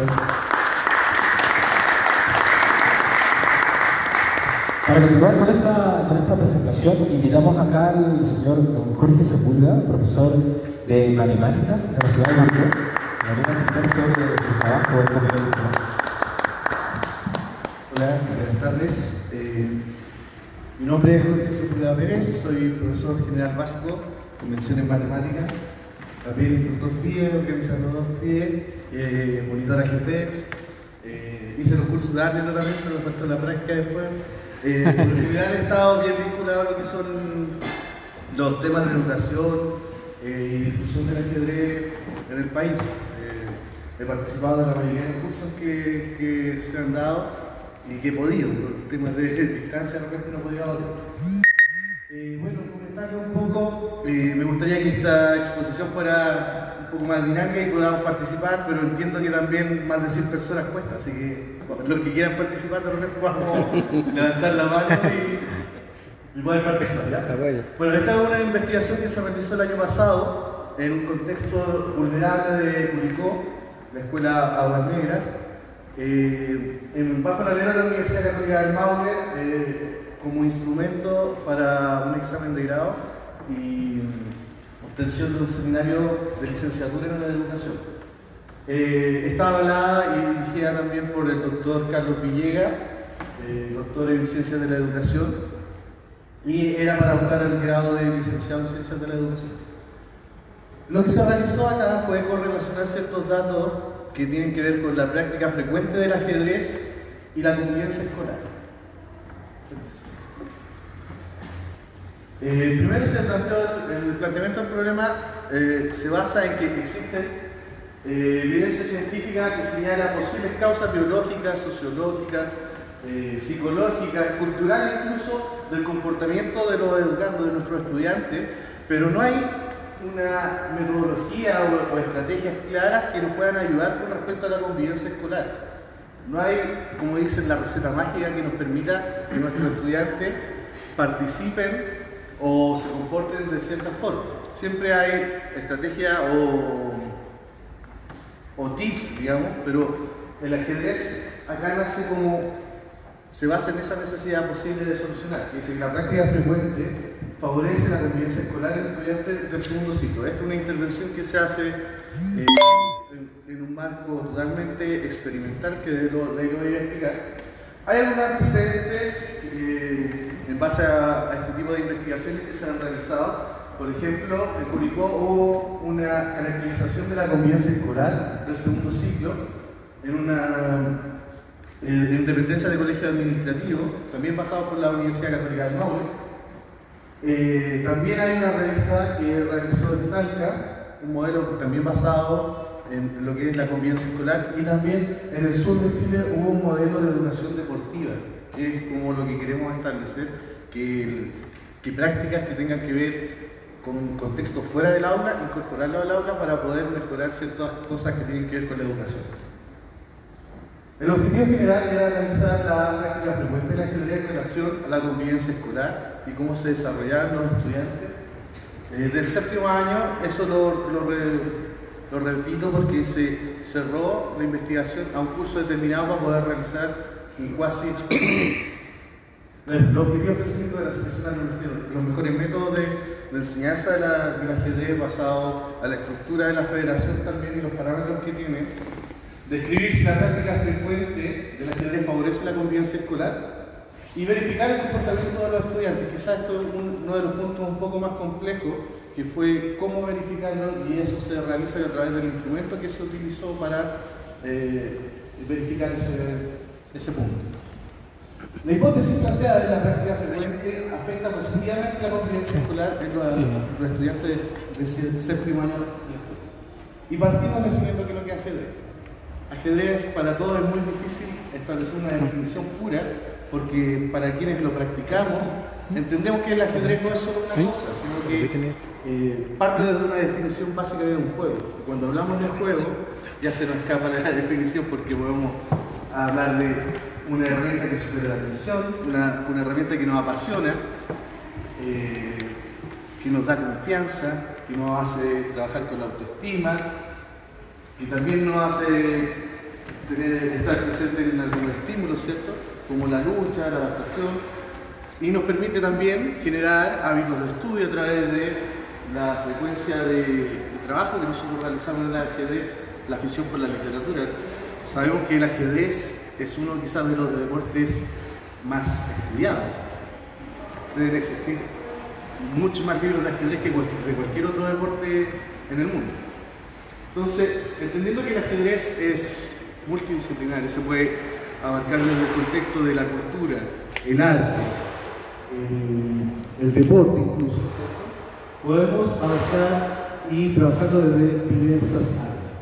[SPEAKER 4] Para continuar con esta presentación, invitamos acá al señor don Jorge Sepúlveda, profesor de Matemáticas de la ciudad de Marco, que nos va a explicar sobre su trabajo en la universidad.
[SPEAKER 6] Hola, buenas tardes. Mi nombre es Jorge Sepúlveda Pérez, soy profesor general básico con mención en matemáticas, también instructor FIE, organizador FIE, monitora jefe. Hice los cursos de arte también, pero me faltó la práctica después. Por lo general he estado bien vinculado a lo que son los temas de educación y difusión del ajedrez en el país. He participado de la mayoría de los cursos que se han dado y que he podido, por temas de distancia realmente no he podido dar. Bueno, comentarles un poco, me gustaría que esta exposición fuera un poco más dinámica y podamos participar, pero entiendo que también más de 100 personas cuesta, así que los que quieran participar de repente vamos a levantar la mano y poder participar. ¿Ya? Bueno, esta es una investigación que se realizó el año pasado en un contexto vulnerable de Curicó, la escuela Aguas Negras, bajo la alera de la Universidad Católica del Maule, como instrumento para un examen de grado y obtención de un seminario de licenciatura en la educación. Está avalada y dirigida también por el doctor Carlos Villegas, doctor en Ciencias de la Educación, y era para optar al grado de licenciado en Ciencias de la Educación. Lo que se realizó acá fue correlacionar ciertos datos que tienen que ver con la práctica frecuente del ajedrez y la convivencia escolar. Primero se planteó, el planteamiento del problema se basa en que existen evidencia científica que señala posibles causas biológicas, sociológicas, psicológicas, culturales incluso, del comportamiento de los educandos, de nuestros estudiantes, pero no hay una metodología o estrategias claras que nos puedan ayudar con respecto a la convivencia escolar. No hay, como dicen, la receta mágica que nos permita que nuestros estudiantes participen o se comporten de cierta forma. Siempre hay estrategias o tips, digamos, pero el ajedrez acá nace como, se basa en esa necesidad posible de solucionar. Es decir, la práctica frecuente favorece la convivencia escolar en estudiantes del segundo ciclo. Esta es una intervención que se hace en un marco totalmente experimental que de lo voy a explicar. Hay algunos antecedentes en base a este tipo de investigaciones que se han realizado. Por ejemplo, en Curicó hubo una caracterización de la convivencia escolar del segundo ciclo en una dependencia de colegio administrativo, también basado por la Universidad Católica del Maule. También hay una revista que realizó en Talca, un modelo también basado en lo que es la convivencia escolar, y también en el sur de Chile hubo un modelo de educación deportiva, que es como lo que queremos establecer, que prácticas que tengan que ver con contextos fuera del aula, incorporarlo al aula para poder mejorar ciertas cosas que tienen que ver con la educación. El objetivo general era analizar la práctica frecuente del ajedrez en relación a la convivencia escolar y cómo se desarrollaban los estudiantes. Del séptimo año, eso lo repito porque se cerró la investigación a un curso determinado para poder realizar un cuasi experimento. El objetivo específico de la selección de los mejores métodos de enseñanza del ajedrez basado a la estructura de la federación también y los parámetros que tiene. Describir si la práctica frecuente del ajedrez favorece la convivencia escolar y verificar el comportamiento de los estudiantes. Quizás esto es uno de los puntos un poco más complejos, que fue cómo verificarlo, y eso se realiza a través del instrumento que se utilizó para verificar ese punto. La hipótesis planteada de la práctica frecuente afecta positivamente la convivencia escolar en los estudiantes de séptimo año. Y partimos definiendo qué es lo que es ajedrez. Ajedrez para todos es muy difícil establecer una definición pura, porque para quienes lo practicamos entendemos que el ajedrez no es solo una cosa, sino que parte de una definición básica de un juego. Y cuando hablamos de juego ya se nos escapa la definición, porque podemos hablar de una herramienta que supera la atención, una herramienta que nos apasiona, que nos da confianza, que nos hace trabajar con la autoestima, y también nos hace estar presente en algunos estímulos, ¿cierto? Como la lucha, la adaptación, y nos permite también generar hábitos de estudio a través de la frecuencia de trabajo que nosotros realizamos en el ajedrez, la afición por la literatura. Sabemos que el ajedrez es uno quizás de los deportes más estudiados. Deben existir muchos más libros de ajedrez que de cualquier otro deporte en el mundo. Entonces, entendiendo que el ajedrez es multidisciplinario, se puede abarcar desde el contexto de la cultura, el arte, el deporte incluso, podemos abarcar y trabajarlo desde diversas áreas.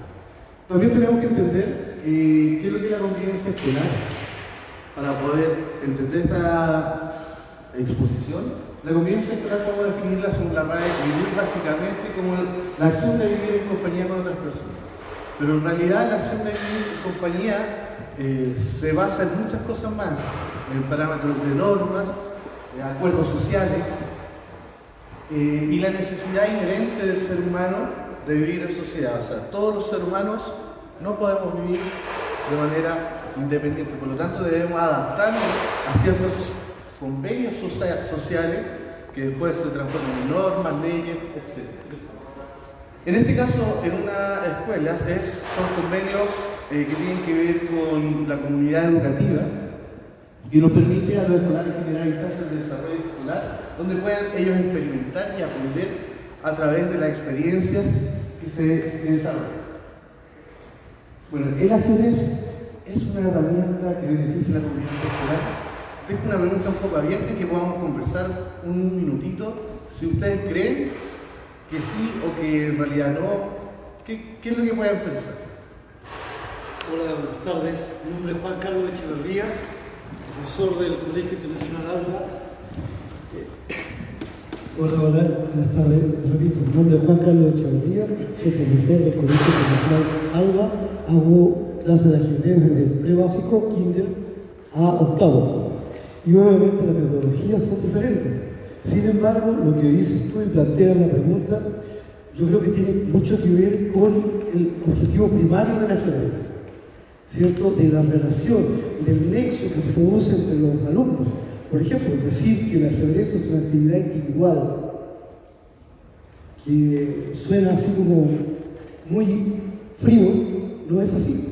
[SPEAKER 6] También tenemos que entender qué es lo que es la convivencia escolar para poder entender esta exposición. La convivencia escolar podemos definirla según la RAE muy básicamente como la acción de vivir en compañía con otras personas. Pero en realidad la acción de vivir en compañía se basa en muchas cosas más, en parámetros de normas, acuerdos sociales y la necesidad inherente del ser humano de vivir en sociedad. O sea, todos los seres humanos no podemos vivir de manera independiente, por lo tanto debemos adaptarnos a ciertos convenios sociales que después se transforman en normas, leyes, etc. En este caso, en una escuela son convenios que tienen que ver con la comunidad educativa, y nos permite a los escolares generar instancias de desarrollo escolar donde puedan ellos experimentar y aprender a través de las experiencias que se desarrollan. Bueno, el ajedrez es una herramienta que beneficia la convivencia escolar. Dejo una pregunta un poco abierta y que podamos conversar un minutito. Si ustedes creen que sí o que en realidad no, ¿qué es lo que pueden pensar?
[SPEAKER 7] Hola, buenas tardes. Mi nombre es Juan Carlos Echeverría, profesor del Colegio Internacional Alba. Hola, buenas tardes. Repito, mi nombre es Juan Carlos Echeverría, soy profesor del Colegio Internacional Alba. Hago clases de ajedrez desde pre-básico, kinder, a octavo. Y obviamente las metodologías son diferentes. Sin embargo, lo que dices tú y planteas la pregunta, yo creo que tiene mucho que ver con el objetivo primario del ajedrez, ¿cierto? De la relación, del nexo que se produce entre los alumnos. Por ejemplo, decir que el ajedrez es una actividad individual, que suena así como muy frío, no es así.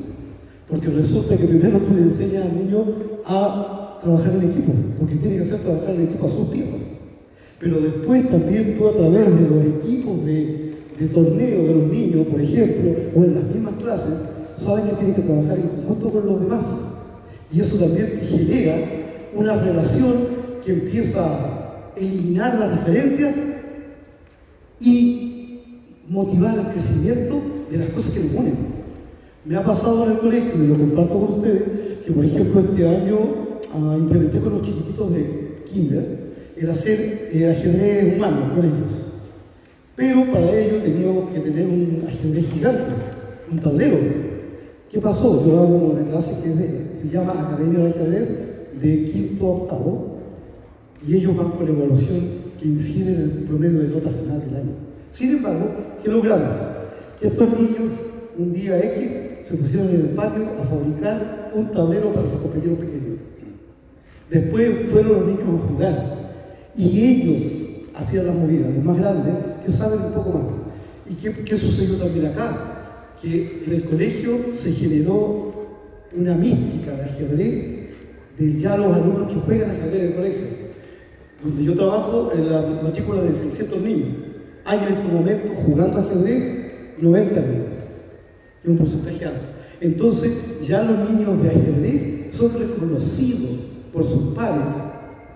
[SPEAKER 7] Porque resulta que primero tú le enseñas al niño a trabajar en equipo, porque tiene que hacer trabajar en equipo a sus piezas. Pero después también tú a través de los equipos de torneo de los niños, por ejemplo, o en las mismas clases, saben que tienen que trabajar en conjunto con los demás. Y eso también genera una relación que empieza a eliminar las diferencias y motivar el crecimiento de las cosas que nos unen. Me ha pasado en el colegio, y lo comparto con ustedes, que por ejemplo este año implementé con los chiquititos de kinder el hacer ajedrez humano con ellos. Pero para ello teníamos que tener un ajedrez gigante, un tablero. ¿Qué pasó? Yo hago una clase que se llama Academia de Ajedrez de quinto a octavo y ellos van con la evaluación que incide en el promedio de nota final del año. Sin embargo, ¿qué logramos? Que estos niños un día X se pusieron en el patio a fabricar un tablero para sus compañeros pequeños. Después fueron los niños a jugar y ellos hacían las movidas, los más grandes, que saben un poco más. ¿Y qué sucedió también acá? Que en el colegio se generó una mística de ajedrez de ya los alumnos que juegan ajedrez en el colegio. Donde yo trabajo en la matrícula de 600 niños. Hay en este momento jugando ajedrez 90 niños, que es un porcentaje alto. Entonces ya los niños de ajedrez son reconocidos por sus pares,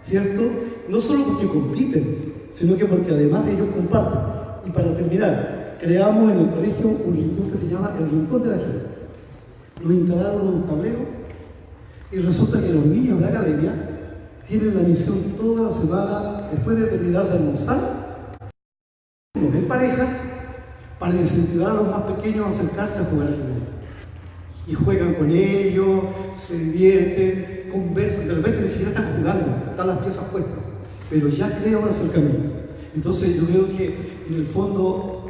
[SPEAKER 7] ¿cierto? No solo porque compiten, sino que porque además ellos comparten. Y para terminar, creamos en el colegio un rincón que se llama el Rincón del Ajedrez. Nos instalaron en un tablero y resulta que los niños de academia tienen la misión toda la semana, después de terminar de almorzar, en parejas, para incentivar a los más pequeños a acercarse a jugar ajedrez. Y juegan con ellos, se divierten, conversan, de repente ni siquiera están jugando, están las piezas puestas, pero ya crea un acercamiento. Entonces yo creo que en el fondo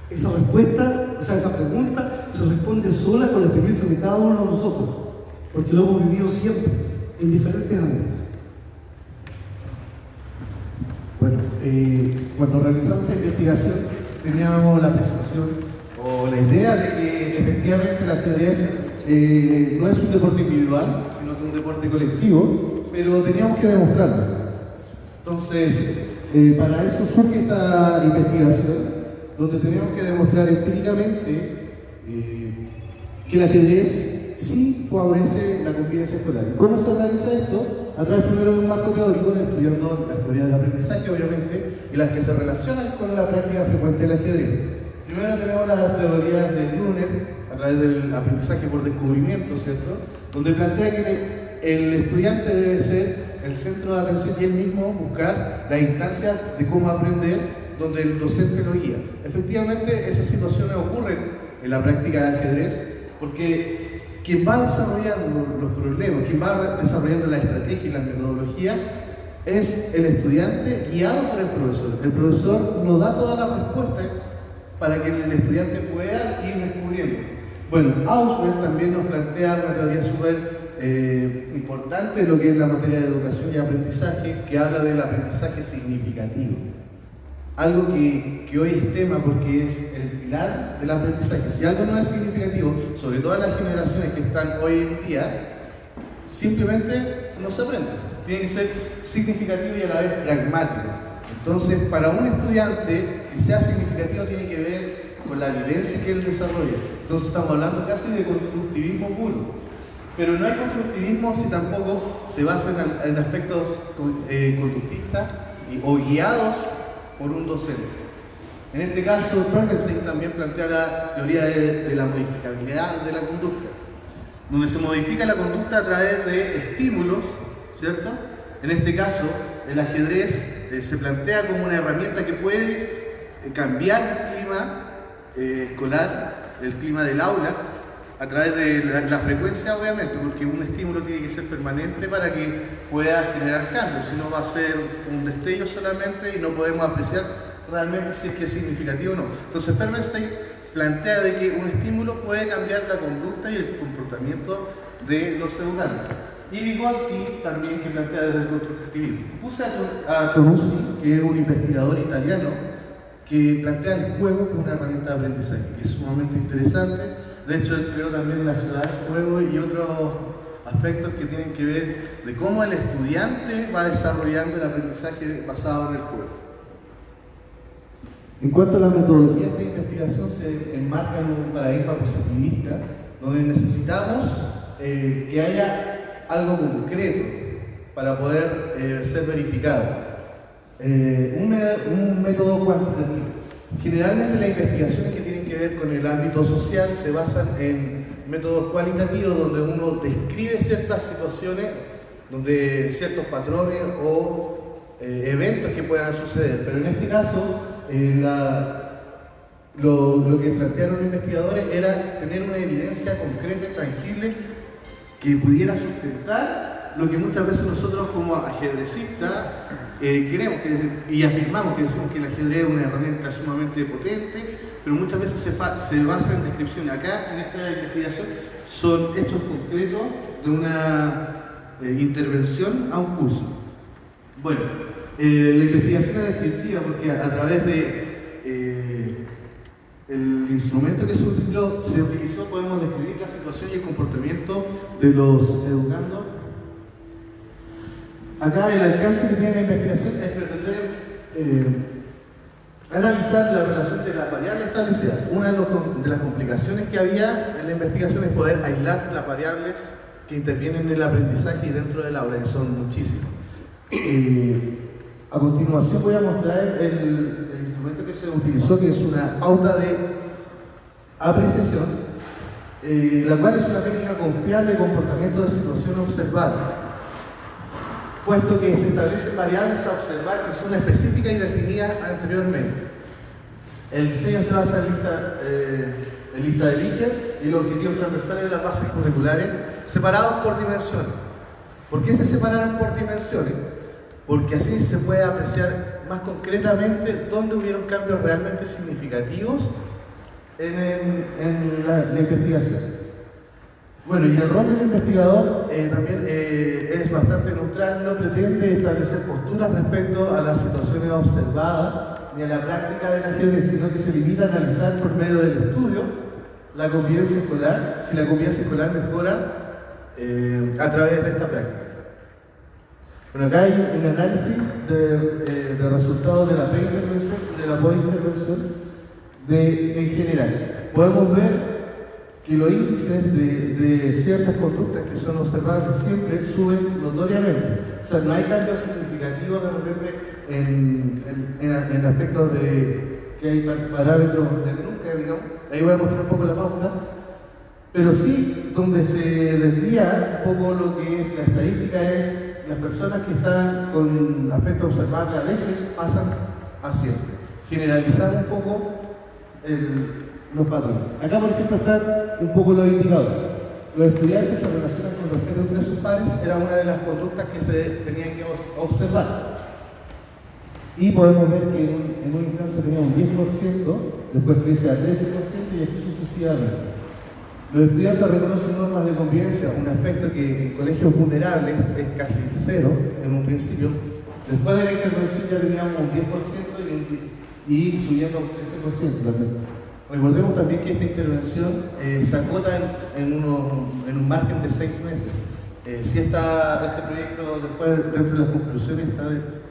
[SPEAKER 7] esa respuesta, o sea, esa pregunta se responde sola con la experiencia de cada uno de nosotros, porque lo hemos vivido siempre, en diferentes ámbitos.
[SPEAKER 6] Bueno, cuando realizamos esta investigación teníamos la percepción o la idea de que efectivamente el ajedrez no es un deporte individual, sino que es un deporte colectivo, pero teníamos que demostrarlo. Entonces, para eso surge esta investigación, donde tenemos que demostrar empíricamente que el ajedrez sí favorece la convivencia escolar. ¿Y cómo se realiza esto? A través primero de un marco teórico, estudiando las teorías de aprendizaje, obviamente, y las que se relacionan con la práctica frecuente del ajedrez. Primero tenemos las teorías de Brunner, a través del aprendizaje por descubrimiento, ¿cierto? Donde plantea que el estudiante debe ser el centro de atención y él mismo buscar la instancia de cómo aprender, donde el docente lo guía. Efectivamente, esas situaciones ocurren en la práctica de ajedrez, porque quien va desarrollando los problemas, quien va desarrollando la estrategia y la metodología, es el estudiante guiado por el profesor. El profesor nos da todas las respuestas para que el estudiante pueda ir descubriendo. Bueno, Auswell también nos plantea una teoría súper importante de lo que es la materia de educación y aprendizaje, que habla del aprendizaje significativo. Algo que hoy es tema porque es el pilar del aprendizaje. Si algo no es significativo, sobre todo en las generaciones que están hoy en día, simplemente no se aprende. Tiene que ser significativo y a la vez pragmático. Entonces, para un estudiante que sea significativo tiene que ver con la vivencia que él desarrolla. Entonces estamos hablando casi de constructivismo puro. Pero no hay constructivismo si tampoco se basa en aspectos conductistas o guiados por un docente. En este caso, Frankenstein también plantea la teoría de la modificabilidad de la conducta, donde se modifica la conducta a través de estímulos, ¿cierto? En este caso, el ajedrez se plantea como una herramienta que puede cambiar el clima escolar, el clima del aula, a través de la frecuencia, obviamente, porque un estímulo tiene que ser permanente para que pueda generar cambios, si no va a ser un destello solamente y no podemos apreciar realmente si es que es significativo o no. Entonces Bernstein plantea de que un estímulo puede cambiar la conducta y el comportamiento de los educantes. Y Vygotsky también que plantea desde el constructivismo. Puse a Tonucci, que es un investigador italiano, que plantea el juego como una herramienta de aprendizaje, que es sumamente interesante. De hecho, él creó también la ciudad del juego y otros aspectos que tienen que ver de cómo el estudiante va desarrollando el aprendizaje basado en el juego. En cuanto a la metodología, esta investigación se enmarca en un paradigma positivista, donde necesitamos que haya algo concreto para poder ser verificado. Un método cuantitativo. Generalmente las investigaciones que tienen que ver con el ámbito social se basan en métodos cualitativos donde uno describe ciertas situaciones, donde ciertos patrones o eventos que puedan suceder. Pero en este caso, lo que plantearon los investigadores era tener una evidencia concreta y tangible que pudiera sustentar lo que muchas veces nosotros como ajedrecistas queremos y afirmamos, que decimos que el ajedrez es una herramienta sumamente potente, pero muchas veces se basa en descripciones. Acá, en esta investigación, son hechos concretos de una intervención a un curso. Bueno, la investigación es descriptiva porque a través de el instrumento que se utilizó podemos describir la situación y el comportamiento de los educandos. Acá el alcance que tiene la investigación es pretender analizar la relación de las variables establecidas. Una de las complicaciones que había en la investigación es poder aislar las variables que intervienen en el aprendizaje y dentro del aula, que son muchísimas. A continuación voy a mostrar el instrumento que se utilizó, que es una pauta de apreciación, la cual es una técnica confiable de comportamiento de situación observada, puesto que se establecen variables a observar que son específicas y definidas anteriormente. El diseño se basa en lista de Likert y los objetivos transversales de las bases curriculares separados por dimensiones. ¿Por qué se separaron por dimensiones? Porque así se puede apreciar más concretamente dónde hubieron cambios realmente significativos en la investigación. Bueno, y el rol del investigador también es bastante neutral, no pretende establecer posturas respecto a las situaciones observadas ni a la práctica del ajedrez, sino que se limita a analizar por medio del estudio la convivencia escolar, si la convivencia escolar mejora a través de esta práctica. Bueno, acá hay un análisis de resultados de la preintervención y de la postintervención en general. Podemos ver que los índices de ciertas conductas que son observables siempre suben notoriamente. O sea, no hay cambios significativos de repente en aspectos de que hay parámetros de nunca, digamos. Ahí voy a mostrar un poco la pauta. Pero sí, donde se desvía un poco lo que es la estadística es las personas que están con aspectos observables a veces pasan a siempre. Generalizar un poco los patrones. Acá, por ejemplo, están un poco los indicadores. Los estudiantes se relacionan con respeto entre sus pares, era una de las conductas que se tenían que observar. Y podemos ver que en un instante tenía un 10%, después crece a 13% y así sucesivamente. Los estudiantes reconocen normas de convivencia, un aspecto que en colegios vulnerables es casi cero en un principio. Después de la intervención ya teníamos un 10% y subiendo a un 13% también. Recordemos también que esta intervención se acota en un margen de 6 meses. Si este proyecto, después dentro de las conclusiones, está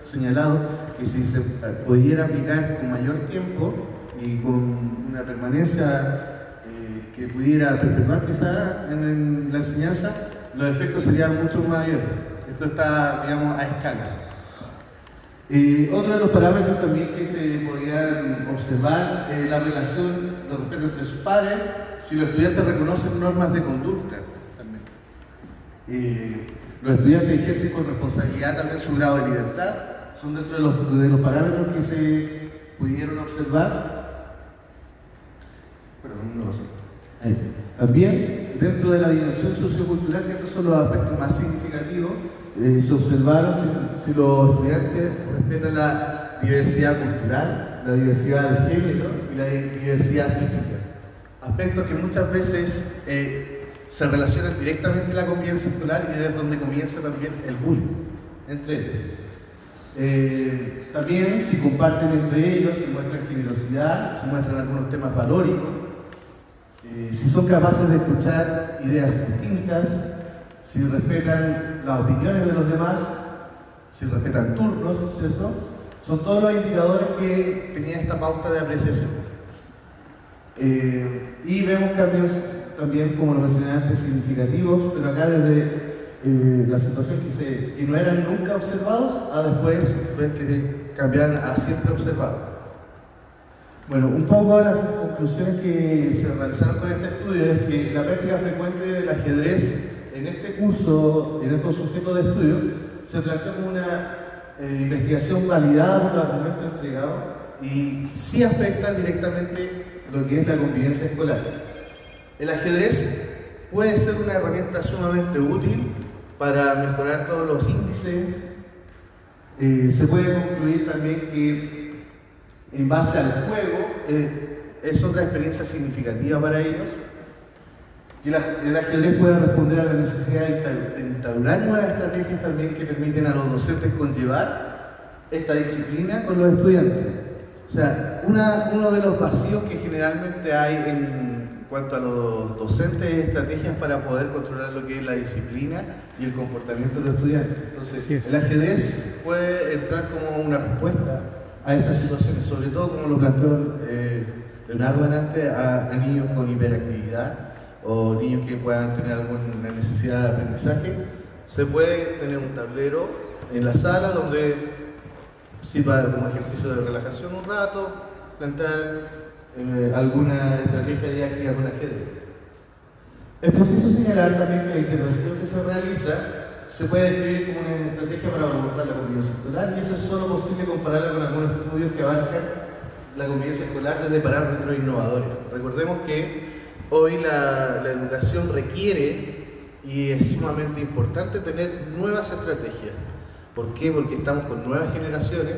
[SPEAKER 6] señalado que si se pudiera aplicar con mayor tiempo y con una permanencia que pudiera perpetuar quizá en la enseñanza, los efectos serían mucho mayores. Esto está, digamos, a escala. Otro de los parámetros también que se podrían observar es la relación de respeto entre sus pares, si los estudiantes reconocen normas de conducta también. Los estudiantes ejercen con responsabilidad también su grado de libertad, son dentro de los parámetros que se pudieron observar. Perdón, no lo sé. También dentro de la dimensión sociocultural, que estos son los aspectos más significativos, se observaron si los estudiantes respetan la diversidad cultural, la diversidad de género y la diversidad física. Aspectos que muchas veces se relacionan directamente con la convivencia escolar y es donde comienza también el bullying entre ellos. También si comparten entre ellos, si muestran generosidad, si muestran algunos temas valóricos, si son capaces de escuchar ideas distintas, si respetan las opiniones de los demás, si respetan turnos, ¿cierto? Son todos los indicadores que tenía esta pauta de apreciación. Y vemos cambios también, como lo mencioné antes, significativos, pero acá desde la situación que no eran nunca observados a después ver que cambiaron a siempre observados. Bueno, un poco de las conclusiones que se realizaron con este estudio es que la práctica frecuente del ajedrez en este curso, en estos sujetos de estudio, se planteó como una investigación validada por los argumentos entregados y sí afecta directamente lo que es la convivencia escolar. El ajedrez puede ser una herramienta sumamente útil para mejorar todos los índices. Se puede concluir también que en base al juego es otra experiencia significativa para ellos. Que el ajedrez puede responder a la necesidad de instaurar nuevas estrategias también que permiten a los docentes conllevar esta disciplina con los estudiantes. O sea, uno de los vacíos que generalmente hay en cuanto a los docentes es estrategias para poder controlar lo que es la disciplina y el comportamiento de los estudiantes. Entonces, el ajedrez puede entrar como una respuesta a estas situaciones, sobre todo como lo planteó Leonardo antes, a niños con hiperactividad o niños que puedan tener alguna necesidad de aprendizaje. Se puede tener un tablero en la sala donde sirva como ejercicio de relajación un rato, plantear alguna estrategia didáctica con ajedrez. Es preciso señalar también que la intervención que se realiza se puede describir como una estrategia para abordar la convivencia escolar, y eso es solo posible compararla con algunos estudios que abarcan la convivencia escolar desde parámetros innovadores. Recordemos que hoy la educación requiere y es sumamente importante tener nuevas estrategias. ¿Por qué? Porque estamos con nuevas generaciones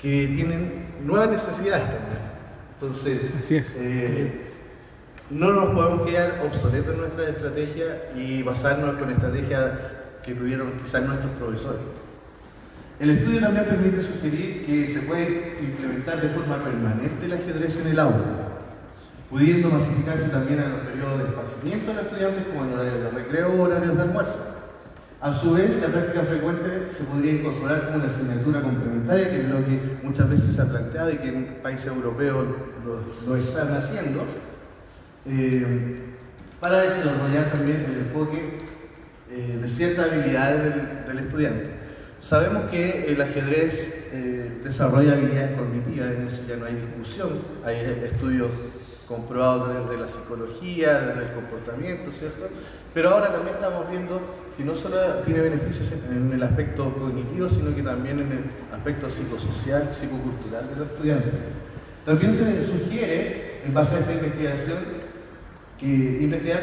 [SPEAKER 6] que tienen nuevas necesidades también. Entonces, no nos podemos quedar obsoletos en nuestra estrategia y basarnos con estrategias que tuvieron quizás nuestros profesores. El estudio también permite sugerir que se puede implementar de forma permanente el ajedrez en el aula, pudiendo masificarse también en los periodos de esparcimiento de los estudiantes como en horarios de recreo o horarios de almuerzo. A su vez, la práctica frecuente se podría incorporar como una asignatura complementaria, que es lo que muchas veces se ha planteado y que en países europeos lo están haciendo, para desarrollar también el enfoque de ciertas habilidades del estudiante. Sabemos que el ajedrez desarrolla habilidades cognitivas, en eso ya no hay discusión, hay estudios comprobados desde la psicología, desde el comportamiento, ¿cierto? Pero ahora también estamos viendo que no solo tiene beneficios en el aspecto cognitivo, sino que también en el aspecto psicosocial, psicocultural de los estudiantes. También se sugiere, en base a esta investigación, que investigar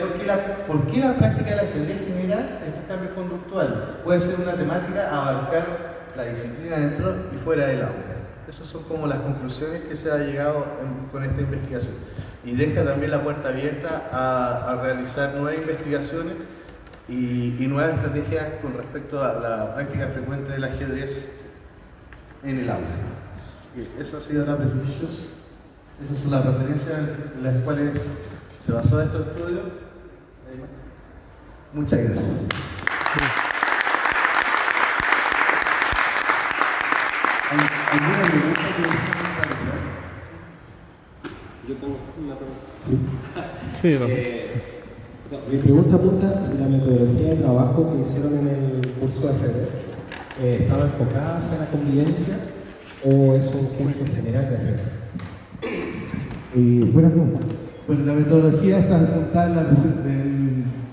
[SPEAKER 6] por qué la práctica del ajedrez genera estos cambios conductuales. Puede ser una temática a abarcar la disciplina dentro y fuera del aula. Esas son como las conclusiones que se ha llegado con esta investigación. Y deja también la puerta abierta a realizar nuevas investigaciones y nuevas estrategias con respecto a la práctica frecuente del ajedrez en el aula. Eso ha sido la presentación. Esas son las referencias en las cuales se basó este estudio. Muchas gracias. ¿Alguna pregunta que deseen realizar?
[SPEAKER 1] Yo tengo una pregunta.
[SPEAKER 8] Sí,
[SPEAKER 4] Mi pregunta apunta si la metodología de trabajo que hicieron en el curso de ajedrez estaba enfocada hacia la convivencia o es un curso general de ajedrez.
[SPEAKER 6] Buena pregunta. Bueno, la metodología está enfocada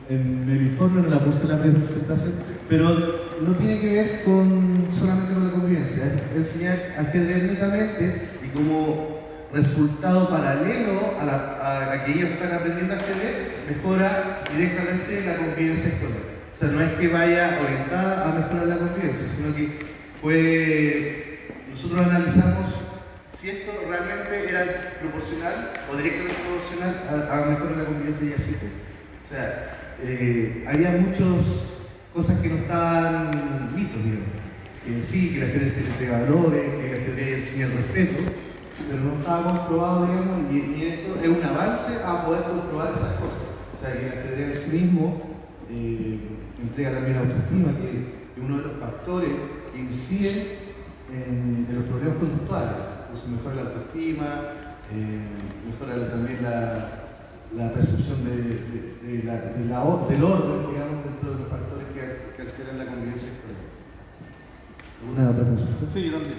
[SPEAKER 6] en el informe, no la puse en la presentación, pero no tiene que ver solamente con la convivencia, es enseñar ajedrez netamente y como resultado paralelo a que ellos están aprendiendo ajedrez, mejora directamente la convivencia escolar. O sea, no es que vaya orientada a mejorar la convivencia, sino que nosotros analizamos si esto realmente era proporcional o directamente proporcional a mejorar la convivencia y así. O sea, había muchas cosas que no estaban mitos, digamos. Que sí, que el ajedrez te entrega valores, que el ajedrez enseña el respeto, pero no estaba comprobado, digamos, y esto es un avance a poder comprobar esas cosas. O sea, que el ajedrez en sí mismo entrega también autoestima, que es uno de los factores que inciden en los problemas conductuales. Entonces mejora la autoestima, mejora también la percepción del orden, digamos, dentro de los factores que alteran la convivencia escolar. ¿Alguna otra consulta?
[SPEAKER 2] Sí, yo también.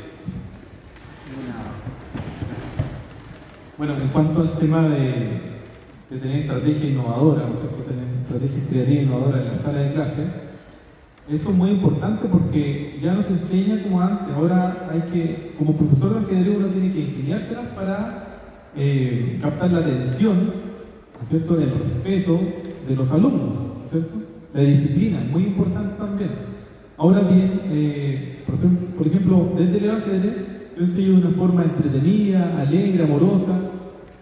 [SPEAKER 3] Bueno, en cuanto al tema de tener estrategia innovadora, ¿no es cierto? Tener estrategias creativas innovadoras en la sala de clase, eso es muy importante porque ya no se enseña como antes. Ahora hay que, como profesor de ajedrez, uno tiene que ingeniárselas para captar la atención, ¿no es cierto?, el respeto de los alumnos, ¿no es cierto? La disciplina es muy importante también. Ahora bien, por ejemplo, desde el ajedrez yo enseño de una forma entretenida, alegre, amorosa,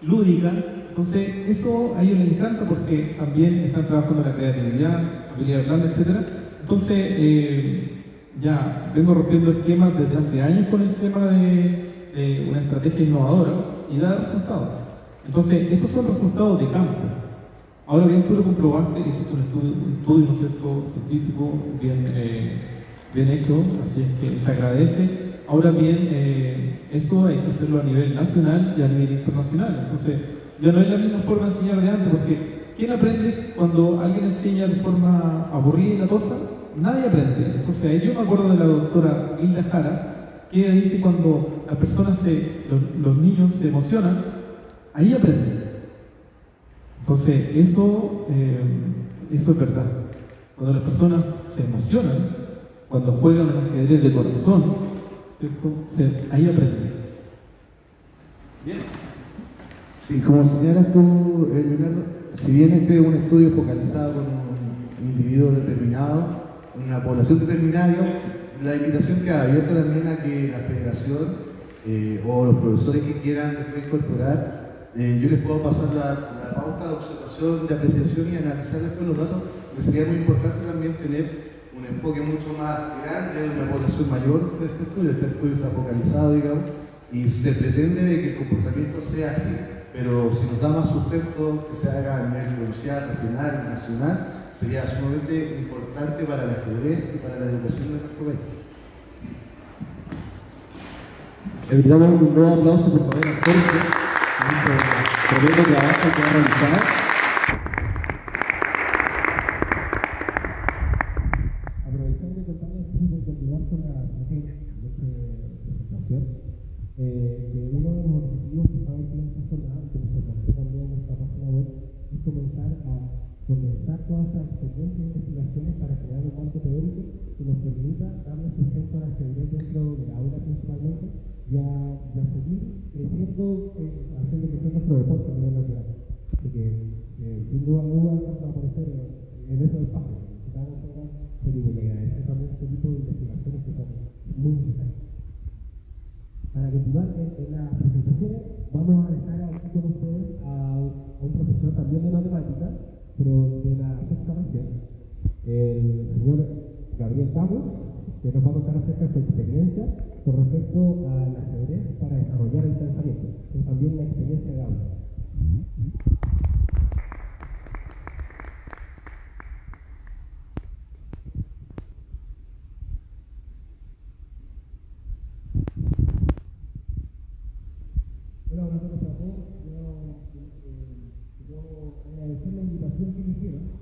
[SPEAKER 3] lúdica. Entonces, eso a ellos les encanta porque también están trabajando la creatividad, habilidad blanda, etc. Entonces, ya vengo rompiendo esquemas desde hace años con el tema de una estrategia innovadora y da resultados. Entonces, estos son resultados de campo. Ahora bien, tú lo comprobaste, hiciste un estudio, ¿no es cierto?, científico bien hecho, así es que se agradece. Ahora bien, eso hay que hacerlo a nivel nacional y a nivel internacional. Entonces, ya no es la misma forma de enseñar de antes, porque ¿quién aprende cuando alguien enseña de forma aburrida y latosa? Nadie aprende. Entonces, yo me acuerdo de la doctora Hilda Jara, que ella dice cuando las personas, los niños se emocionan, ahí aprenden. Entonces, eso es verdad. Cuando las personas se emocionan, cuando juegan al ajedrez de corazón, ¿cierto? Ahí aprenden. Bien.
[SPEAKER 6] Sí, como señalas tú, Leonardo, si bien este es un estudio focalizado con un individuo determinado, una población determinada, digamos, la invitación queda abierta también a que la federación o los profesores que quieran después incorporar, yo les puedo pasar la pauta de observación, de apreciación y analizar después los datos, porque sería muy importante también tener un enfoque mucho más grande de una población mayor de este estudio. Este estudio está focalizado, digamos, y se pretende de que el comportamiento sea así, pero si nos da más sustento que se haga a nivel provincial, regional, nacional, sería sumamente importante para el ajedrez y para la educación de nuestro país.
[SPEAKER 4] Le brindamos un nuevo aplauso, por favor, a Jorge, por el tremendo trabajo que ha realizado. Aprovechando de contarles y continuar con la estrategia de esta presentación, que uno de los objetivos que estaba en esta jornada, como se planteó también en nuestra página web, es comenzar a condensar todas estas experiencias e investigaciones para crear un marco teórico que nos permita darle sustento al ajedrez dentro de la aula principalmente y a seguir creciendo, haciendo crecer nuestro deporte a nivel nacional. Así que, sin duda alguna, vamos a aparecer en esos espacios. Necesitamos ahora agradecer también este tipo de investigaciones que son muy necesarias. Para continuar en las presentaciones, vamos a dejar aquí con ustedes a un profesor también de matemáticas, pero de la sexta región, el señor Gabriel Camus, que nos va a contar acerca de su experiencia con respecto al ajedrez para desarrollar el pensamiento, pero también la experiencia de aula.
[SPEAKER 8] Hola, buenas tardes a todos. Quiero agradecer la invitación que me hicieron.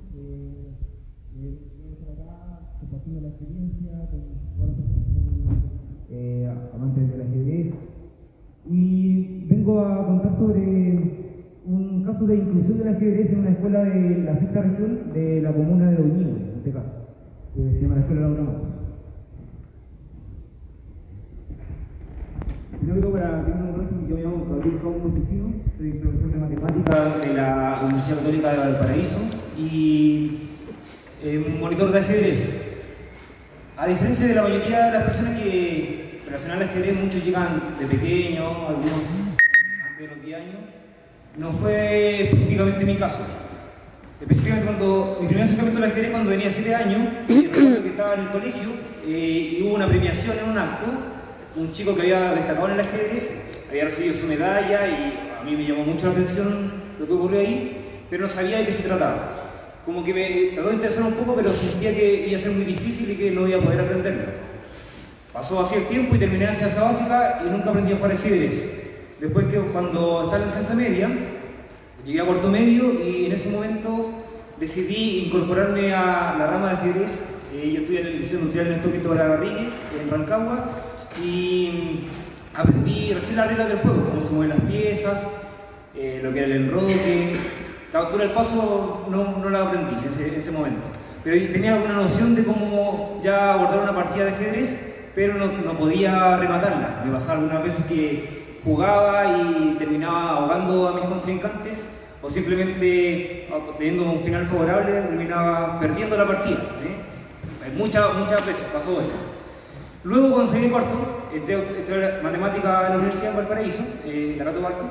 [SPEAKER 8] Quiero estar acá compartiendo la experiencia con todas las personas que son amantes del ajedrez. Y vengo a contar sobre un caso de inclusión del ajedrez en una escuela de la sexta región de la comuna de Oñigo, en este caso, que se llama la Escuela Laura Matos. Primero, para que no me conozcan, yo me llamo Gabriel Raúl Montesino, soy profesor de matemáticas de la Universidad Católica de Valparaíso y monitor de ajedrez. A diferencia de la mayoría de las personas que relacionan al ajedrez, muchos llegan de pequeños, algunos antes de los 10 años, no fue específicamente mi caso. Específicamente mi primer acercamiento al ajedrez cuando tenía 7 años, recuerdo que estaba en el colegio y hubo una premiación en un acto. Un chico que había destacado en el ajedrez había recibido su medalla y a mí me llamó mucho la atención lo que ocurrió ahí, pero no sabía de qué se trataba. Como que me trató de interesar un poco, pero sentía que iba a ser muy difícil y que no iba a poder aprenderlo. Pasó así el tiempo y terminé la enseñanza básica y nunca aprendí a jugar ajedrez. Después que cuando estaba en la enseñanza media, llegué a cuarto medio y en ese momento decidí incorporarme a la rama de ajedrez. Yo estudié en el Liceo Industrial Néstor Pinto Barragarrigue, en Rancagua, y aprendí recién las reglas del juego, cómo se mueven las piezas, lo que era el enroque. Captura el paso no la aprendí en ese momento, pero tenía alguna noción de cómo ya abordar una partida de ajedrez, pero no podía rematarla. Me pasaba algunas veces que jugaba y terminaba ahogando a mis contrincantes, o simplemente teniendo un final favorable terminaba perdiendo la partida. Muchas veces pasó eso. Luego, cuando seguí cuarto, entré a matemática en la Universidad de Valparaíso, la Cato Valpo,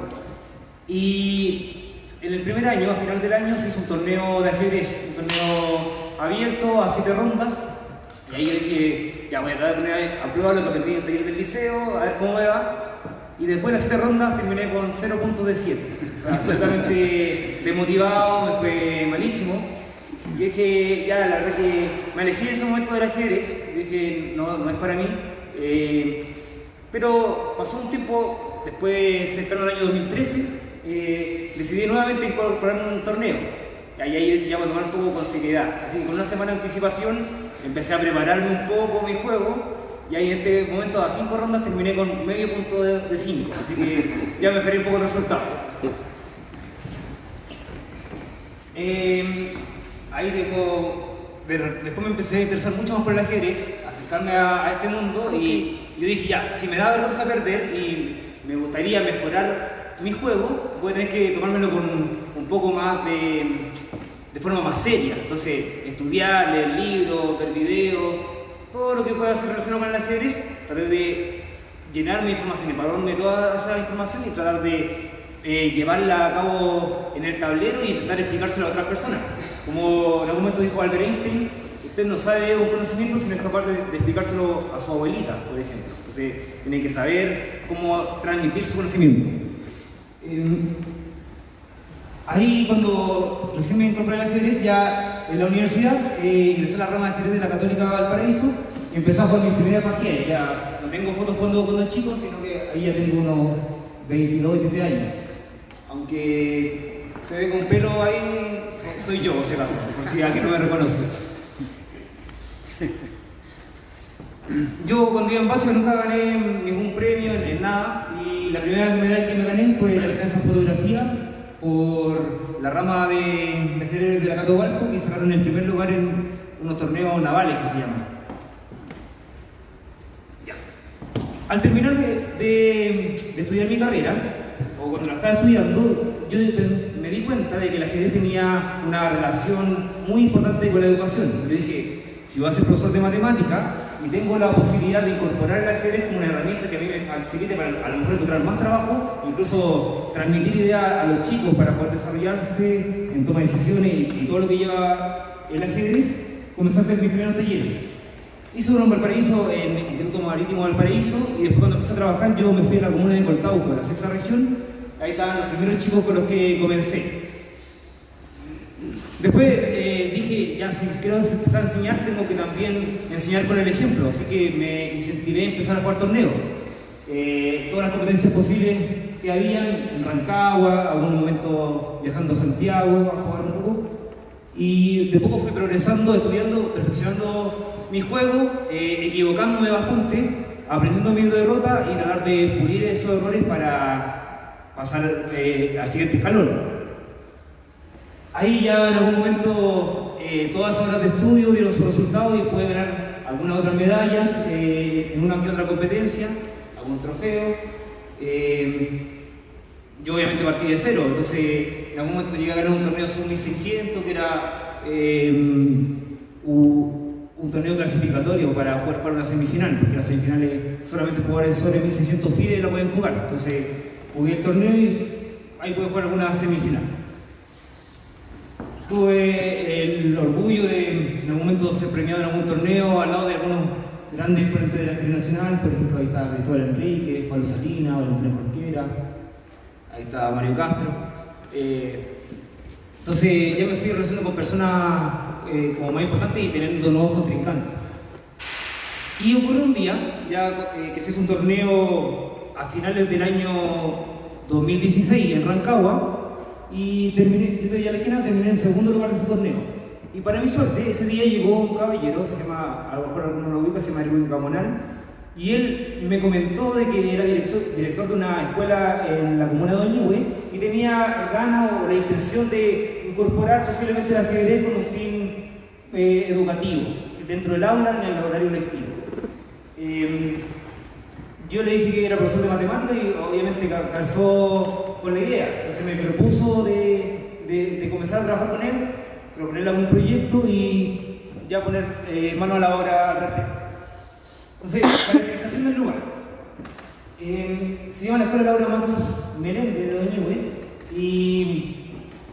[SPEAKER 8] y en el primer año, a final del año, se hizo un torneo de ajedrez, un torneo abierto a 7 rondas, y ahí yo dije, ya voy a tratar a probar lo que aprendí en el taller del liceo, a ver cómo me va, y después de las 7 rondas terminé con 0 puntos de 7, absolutamente desmotivado, me fue malísimo. Y dije, ya, la verdad que me alejé en ese momento del ajedrez, dije, no es para mí. Pero pasó un tiempo, después, cercano al año 2013, decidí nuevamente incorporarme en un torneo. Y ahí dije, ya voy a tomar un poco con seriedad. Así que con una semana de anticipación empecé a prepararme un poco mi juego. Y ahí en este momento, a 5 rondas, terminé con medio punto de 5. Así que ya mejoré un poco el resultado. Ahí después me empecé a interesar mucho más por el ajedrez, acercarme a este mundo y yo dije, ya, si me da vergüenza perder y me gustaría mejorar mi juego, voy a tener que tomármelo con un poco más de forma más seria. Entonces, estudiar, leer libros, ver videos, todo lo que pueda hacer relacionado con el ajedrez, tratar de llenar mi información, empaparme toda esa información y tratar de llevarla a cabo en el tablero y intentar explicárselo a otras personas. Como en algún momento dijo Albert Einstein, usted no sabe un conocimiento si no es capaz de explicárselo a su abuelita, por ejemplo. Entonces, tiene que saber cómo transmitir su conocimiento. Ahí, cuando recién me incorporé al ajedrez, ya en la universidad, ingresé a la rama de ajedrez de la Católica de Valparaíso y empecé a jugar mi primera partida. Ya no tengo fotos cuando era chico, sino que ahí ya tengo unos 22, 23 años. Aunque se ve con pelo ahí, soy yo, si acaso, por si alguien no me reconoce. Yo cuando iba en básico nunca gané ningún premio en nada, y la primera medalla que me gané fue la alcanza en fotografía por la rama de ajedrez de la Cato Valpo, que sacaron en primer lugar en unos torneos navales que se llaman. Ya. Al terminar de estudiar mi carrera, o cuando la estaba estudiando, yo me di cuenta de que el ajedrez tenía una relación muy importante con la educación. Yo dije, si voy a ser profesor de matemática y tengo la posibilidad de incorporar el ajedrez como una herramienta que a mí me facilite para a lo mejor encontrar más trabajo, incluso transmitir ideas a los chicos para poder desarrollarse en toma de decisiones y todo lo que lleva el ajedrez, comencé a hacer mis primeros talleres. Hice uno en Valparaíso, en el Instituto Marítimo de Valparaíso, y después cuando empecé a trabajar yo me fui a la comuna de Coltauco, la sexta región. Ahí estaban los primeros chicos con los que comencé. Después dije, ya si quiero empezar a enseñar, tengo que también enseñar con el ejemplo, así que me incentivé a empezar a jugar torneos. Todas las competencias posibles que habían en Rancagua, algún momento viajando a Santiago a jugar un poco. Y de poco fui progresando, estudiando, perfeccionando mi juego, equivocándome bastante, aprendiendo mi derrota y tratar de pulir esos errores para pasar al siguiente escalón. Ahí ya en algún momento todas esas horas de estudio dieron sus resultados y pude ganar algunas otras medallas en una que otra competencia, algún trofeo. Yo obviamente partí de cero, entonces en algún momento llegué a ganar un torneo sub-1600 que era un torneo clasificatorio para poder jugar una semifinal, porque las semifinales solamente jugadores sobre 1600 FIDE la pueden jugar. Entonces jugué el torneo y ahí pude jugar alguna semifinal. Tuve el orgullo de en algún momento ser premiado en algún torneo al lado de algunos grandes exponentes de la serie nacional. Por ejemplo, ahí está Cristóbal Enrique, Pablo Salinas, Valentina Jorquera, ahí está Mario Castro. Entonces ya me fui relacionando con personas como más importantes y teniendo nuevos contrincantes. Y ocurrió un día, ya que se hizo un torneo a finales del año 2016 en Rancagua, y terminé, yo ya la esquina, terminé en segundo lugar de ese torneo. Y para mi suerte, ese día llegó un caballero, se llama, a lo mejor alguno lo ubica, se llama Erwin Gamonal, y él me comentó de que era director de una escuela en la comuna de Oñuve y tenía ganas o la intención de incorporar posiblemente el ajedrez con un fin educativo, dentro del aula en el horario lectivo. Yo le dije que era profesor de matemáticas y obviamente calzó con la idea. Entonces me propuso de comenzar a trabajar con él, proponerle algún proyecto y ya poner mano a la obra al respecto. Entonces, caracterización del lugar. Se llama la Escuela Laura Matus Meléndez de Oñuve y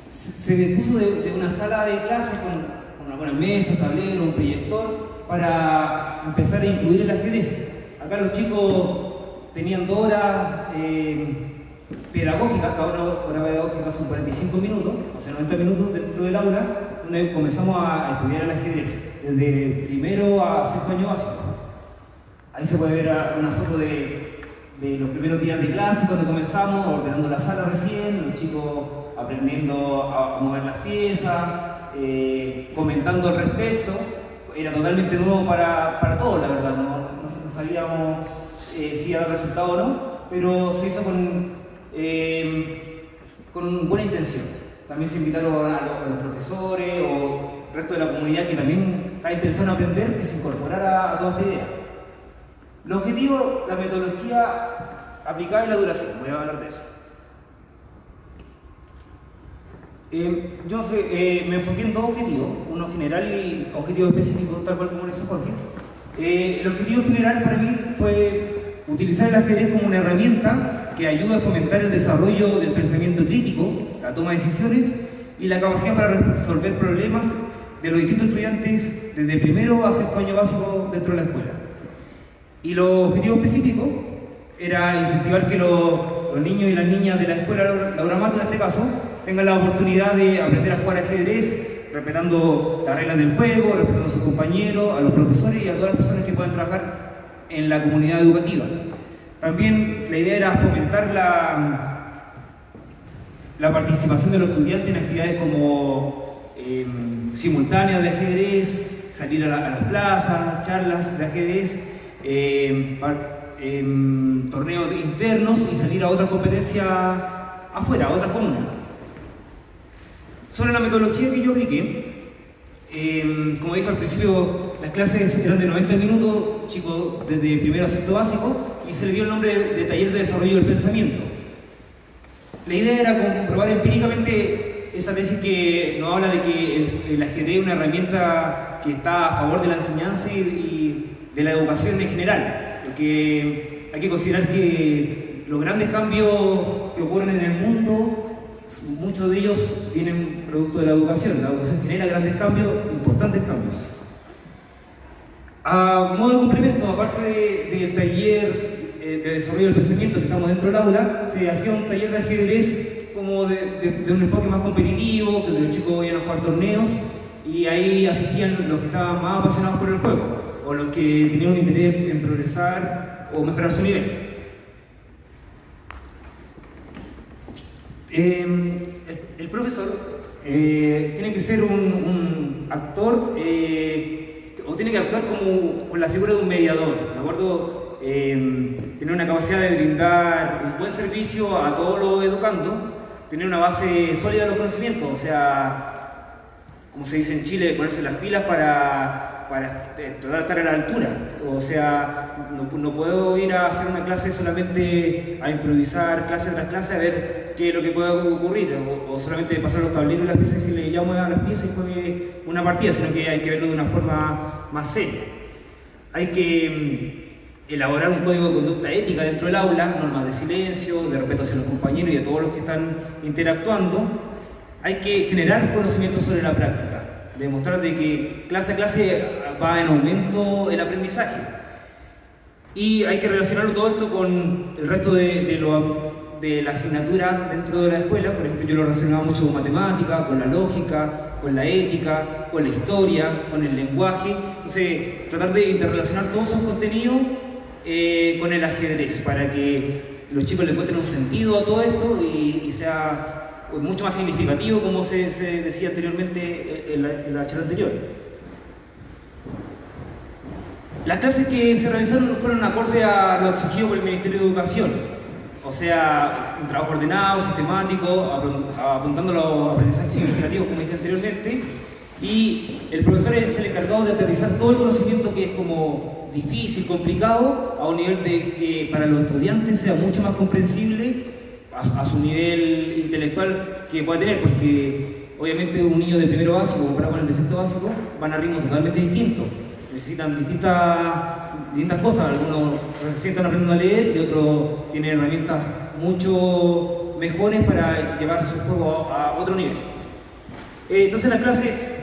[SPEAKER 8] se dispuso de una sala de clases con algunas mesas, tableros, un proyector para empezar a incluir el ajedrez. Acá los chicos tenían 2 horas pedagógicas, cada hora pedagógica son 45 minutos, o sea 90 minutos dentro del aula, donde comenzamos a estudiar el ajedrez, desde primero a sexto año básico. Ahí se puede ver una foto de los primeros días de clase, cuando comenzamos, ordenando la sala recién, los chicos aprendiendo a mover las piezas, comentando al respecto. Era totalmente nuevo para todos, la verdad, no sabíamos si iba a dar resultado o no, pero se hizo con buena intención. También se invitaron a los profesores o el resto de la comunidad que también está interesado en aprender, que se incorporara a toda esta idea. Los objetivos, la metodología aplicada y la duración, voy a hablar de eso. Yo me enfoqué en 2 objetivos, uno general y objetivo específico, tal cual como lo hizo Jorge. El objetivo general para mí fue utilizar el ajedrez como una herramienta que ayuda a fomentar el desarrollo del pensamiento crítico, la toma de decisiones y la capacidad para resolver problemas de los distintos estudiantes desde primero a sexto año básico dentro de la escuela. Y los objetivos específicos era incentivar que los niños y las niñas de la escuela Laura Matus, en este caso, tengan la oportunidad de aprender a jugar ajedrez, respetando las reglas del juego, respetando a sus compañeros, a los profesores y a todas las personas que puedan trabajar en la comunidad educativa. También la idea era fomentar la participación de los estudiantes en actividades como simultáneas de ajedrez, salir a las plazas, charlas de ajedrez, torneos internos y salir a otras competencias afuera, a otras comunas. Sobre la metodología que yo apliqué, como dije al principio, las clases eran de 90 minutos, chicos desde primero a sexto básico, y se le dio el nombre de taller de desarrollo del pensamiento. La idea era comprobar empíricamente esa tesis que nos habla de que el ajedrez es una herramienta que está a favor de la enseñanza y de la educación en general, porque hay que considerar que los grandes cambios que ocurren en el mundo, muchos de ellos vienen producto de la educación. La educación genera grandes cambios, importantes cambios. A modo de complemento, aparte del taller de desarrollo del pensamiento que estamos dentro del aula, se hacía un taller de ajedrez como de un enfoque más competitivo, donde los chicos iban a jugar torneos y ahí asistían los que estaban más apasionados por el juego o los que tenían un interés en progresar o mejorar su nivel. El profesor tiene que ser un actor o tiene que actuar como con la figura de un mediador, ¿de acuerdo? Tener una capacidad de brindar un buen servicio a todos los educandos, tener una base sólida de los conocimientos, o sea, como se dice en Chile, ponerse las pilas para tratar de estar a la altura. O sea, no puedo ir a hacer una clase solamente a improvisar clase tras clase a ver qué es lo que puede ocurrir, o solamente pasar los tableros y las piezas y le llamo a las piezas y juegue una partida, sino que hay que verlo de una forma más seria. Hay que elaborar un código de conducta ética dentro del aula, normas de silencio, de respeto hacia los compañeros y de todos los que están interactuando. Hay que generar conocimiento sobre la práctica, demostrar de que clase a clase va en aumento el aprendizaje. Y hay que relacionarlo todo esto con el resto de la asignatura dentro de la escuela. Por ejemplo, yo lo relacionaba mucho con matemática, con la lógica, con la ética, con la historia, con el lenguaje. Entonces, tratar de interrelacionar todos esos contenidos con el ajedrez, para que los chicos le encuentren un sentido a todo esto y sea mucho más significativo, como se decía anteriormente en la charla anterior. Las clases que se realizaron fueron acorde a lo exigido por el Ministerio de Educación, o sea, un trabajo ordenado, sistemático, apuntando a los aprendizajes significativos, como dije anteriormente, y el profesor es el encargado de aterrizar todo el conocimiento que es como difícil, complicado, a un nivel de que para los estudiantes sea mucho más comprensible a su nivel intelectual que pueda tener, porque obviamente un niño de primero básico comparado con el de sexto básico van a ritmos totalmente distintos, necesitan distintas cosas, algunos recién están aprendiendo a leer y otros tienen herramientas mucho mejores para llevar su juego a otro nivel. Entonces las clases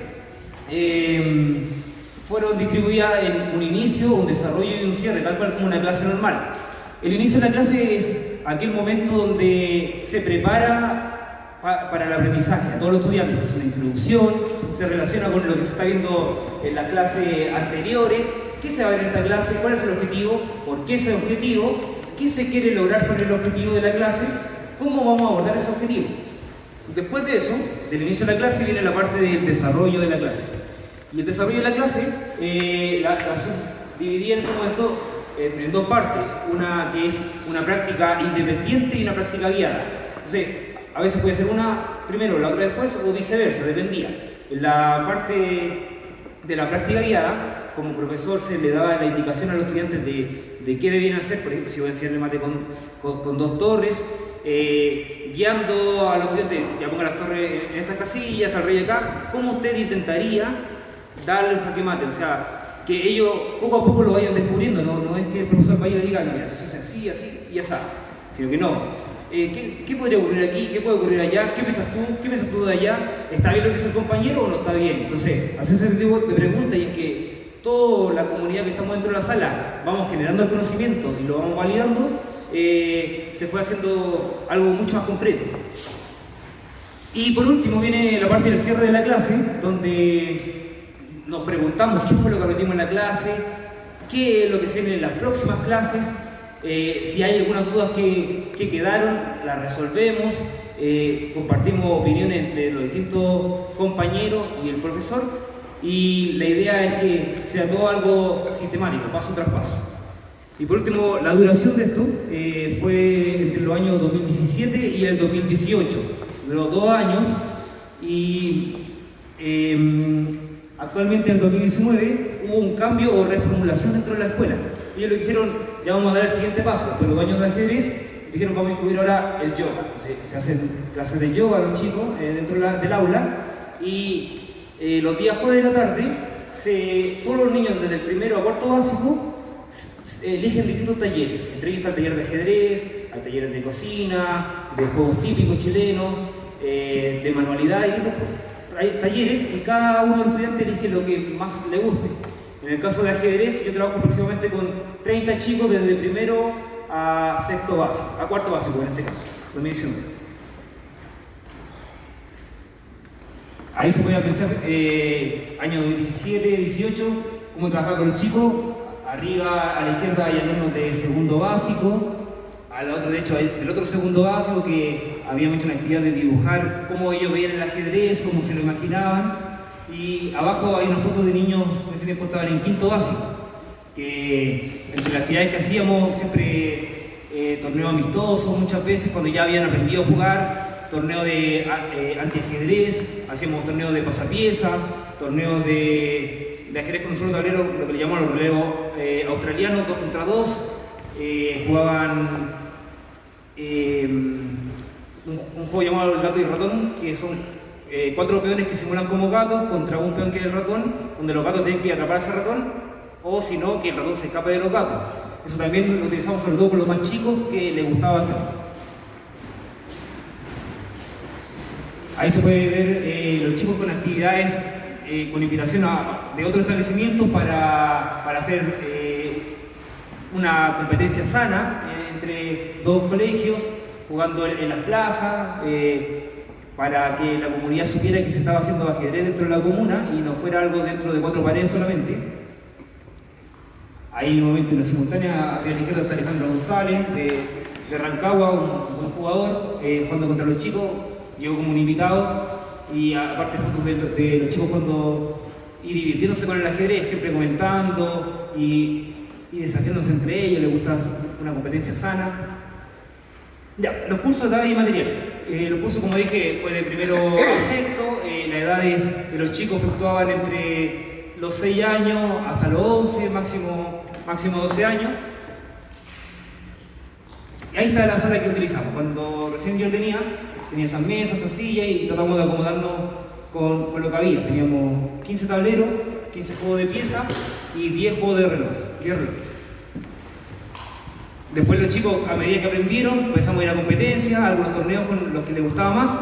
[SPEAKER 8] fueron distribuidas en un inicio, un desarrollo y un cierre, tal cual como una clase normal. El inicio de la clase es aquel momento donde se prepara para el aprendizaje a todos los estudiantes, se hace una introducción, se relaciona con lo que se está viendo en las clases anteriores, qué se va a ver en esta clase, cuál es el objetivo, por qué ese objetivo, qué se quiere lograr con el objetivo de la clase, cómo vamos a abordar ese objetivo. Después de eso, del inicio de la clase, viene la parte del desarrollo de la clase. Y el desarrollo de la clase la subdividí en ese momento en dos partes, una que es una práctica independiente y una práctica guiada. Entonces, a veces puede ser una primero, la otra después, o viceversa, dependía. En la parte de la práctica guiada, como profesor se le daba la indicación a los estudiantes de qué debían hacer. Por ejemplo, si voy a enseñarle mate con dos torres, guiando a los estudiantes, ya ponga las torres en estas casillas, está el rey acá, ¿cómo usted intentaría darle un jaque mate? O sea, que ellos poco a poco lo vayan descubriendo, no es que el profesor vaya y le diga, mira, entonces así, así y así, sino que no. ¿Qué podría ocurrir aquí? ¿Qué puede ocurrir allá? ¿Qué piensas tú? ¿Qué piensas tú de allá? ¿Está bien lo que dice el compañero o no está bien? Entonces, hacer ese tipo de preguntas y es que toda la comunidad que estamos dentro de la sala vamos generando el conocimiento y lo vamos validando, se fue haciendo algo mucho más concreto. Y por último viene la parte del cierre de la clase, donde nos preguntamos qué fue lo que aprendimos en la clase, qué es lo que se viene en las próximas clases, si hay algunas dudas que quedaron, las resolvemos, compartimos opiniones entre los distintos compañeros y el profesor, y la idea es que sea todo algo sistemático, paso tras paso. Y por último, la duración de esto fue entre los años 2017 y el 2018, duró 2 años, y actualmente en el 2019 hubo un cambio o reformulación dentro de la escuela. Ellos le dijeron, ya vamos a dar el siguiente paso, después de los años de ajedrez, dijeron vamos a incluir ahora el yoga. Se hacen clases de yoga a los chicos dentro del aula, y los días jueves de la tarde, todos los niños desde el primero a cuarto básico eligen distintos talleres. Entre ellos está el taller de ajedrez, hay talleres de cocina, de juegos típicos chilenos, de manualidad, y hay talleres, y cada uno de los estudiantes elige lo que más le guste. En el caso de ajedrez, yo trabajo aproximadamente con 30 chicos desde primero a cuarto básico en este caso, 2019. Ahí se puede pensar año 2017, 18, cómo trabajar con los chicos. Arriba a la izquierda hay alumnos de segundo básico, a la otra derecha del otro segundo básico, que habíamos hecho una actividad de dibujar cómo ellos veían el ajedrez, cómo se lo imaginaban, y abajo hay una foto de niños que en ese tiempo estaban en quinto básico, que entre las actividades que hacíamos siempre torneos amistosos, muchas veces cuando ya habían aprendido a jugar, torneo de antiajedrez, hacíamos torneos de pasapieza, torneos de ajedrez con un solo tablero, lo que le llamamos los relevos australianos, 2 contra 2, jugaban un juego llamado el gato y el ratón, que son 4 peones que simulan como gatos contra un peón que es el ratón, donde los gatos tienen que atrapar a ese ratón, o si no, que el ratón se escape de los gatos. Eso también lo utilizamos sobre todo con los más chicos que les gustaba bastante. Ahí se puede ver los chicos con actividades con invitación de otros establecimientos para hacer una competencia sana entre 2 colegios, jugando en las plazas, para que la comunidad supiera que se estaba haciendo ajedrez dentro de la comuna y no fuera algo dentro de 4 paredes solamente. Ahí nuevamente en la simultánea, a la izquierda está Alejandro González, de Rancagua, un buen jugador, jugando contra los chicos, llegó como un invitado, y aparte fotos de los chicos jugando y divirtiéndose con el ajedrez, siempre comentando y desafiándose entre ellos, les gusta una competencia sana. Ya, los cursos de edad y material. Los cursos, como dije, fue de primero a sexto, las edades de los chicos fluctuaban entre los 6 años hasta los 11, máximo 12 años. Y ahí está la sala que utilizamos. Cuando recién yo tenía esas mesas, esas sillas, y tratamos de acomodarnos con lo que había. Teníamos 15 tableros, 15 juegos de pieza y 10 juegos de reloj, 10 relojes. Después los chicos, a medida que aprendieron, empezamos a ir a competencias, a algunos torneos con los que les gustaba más,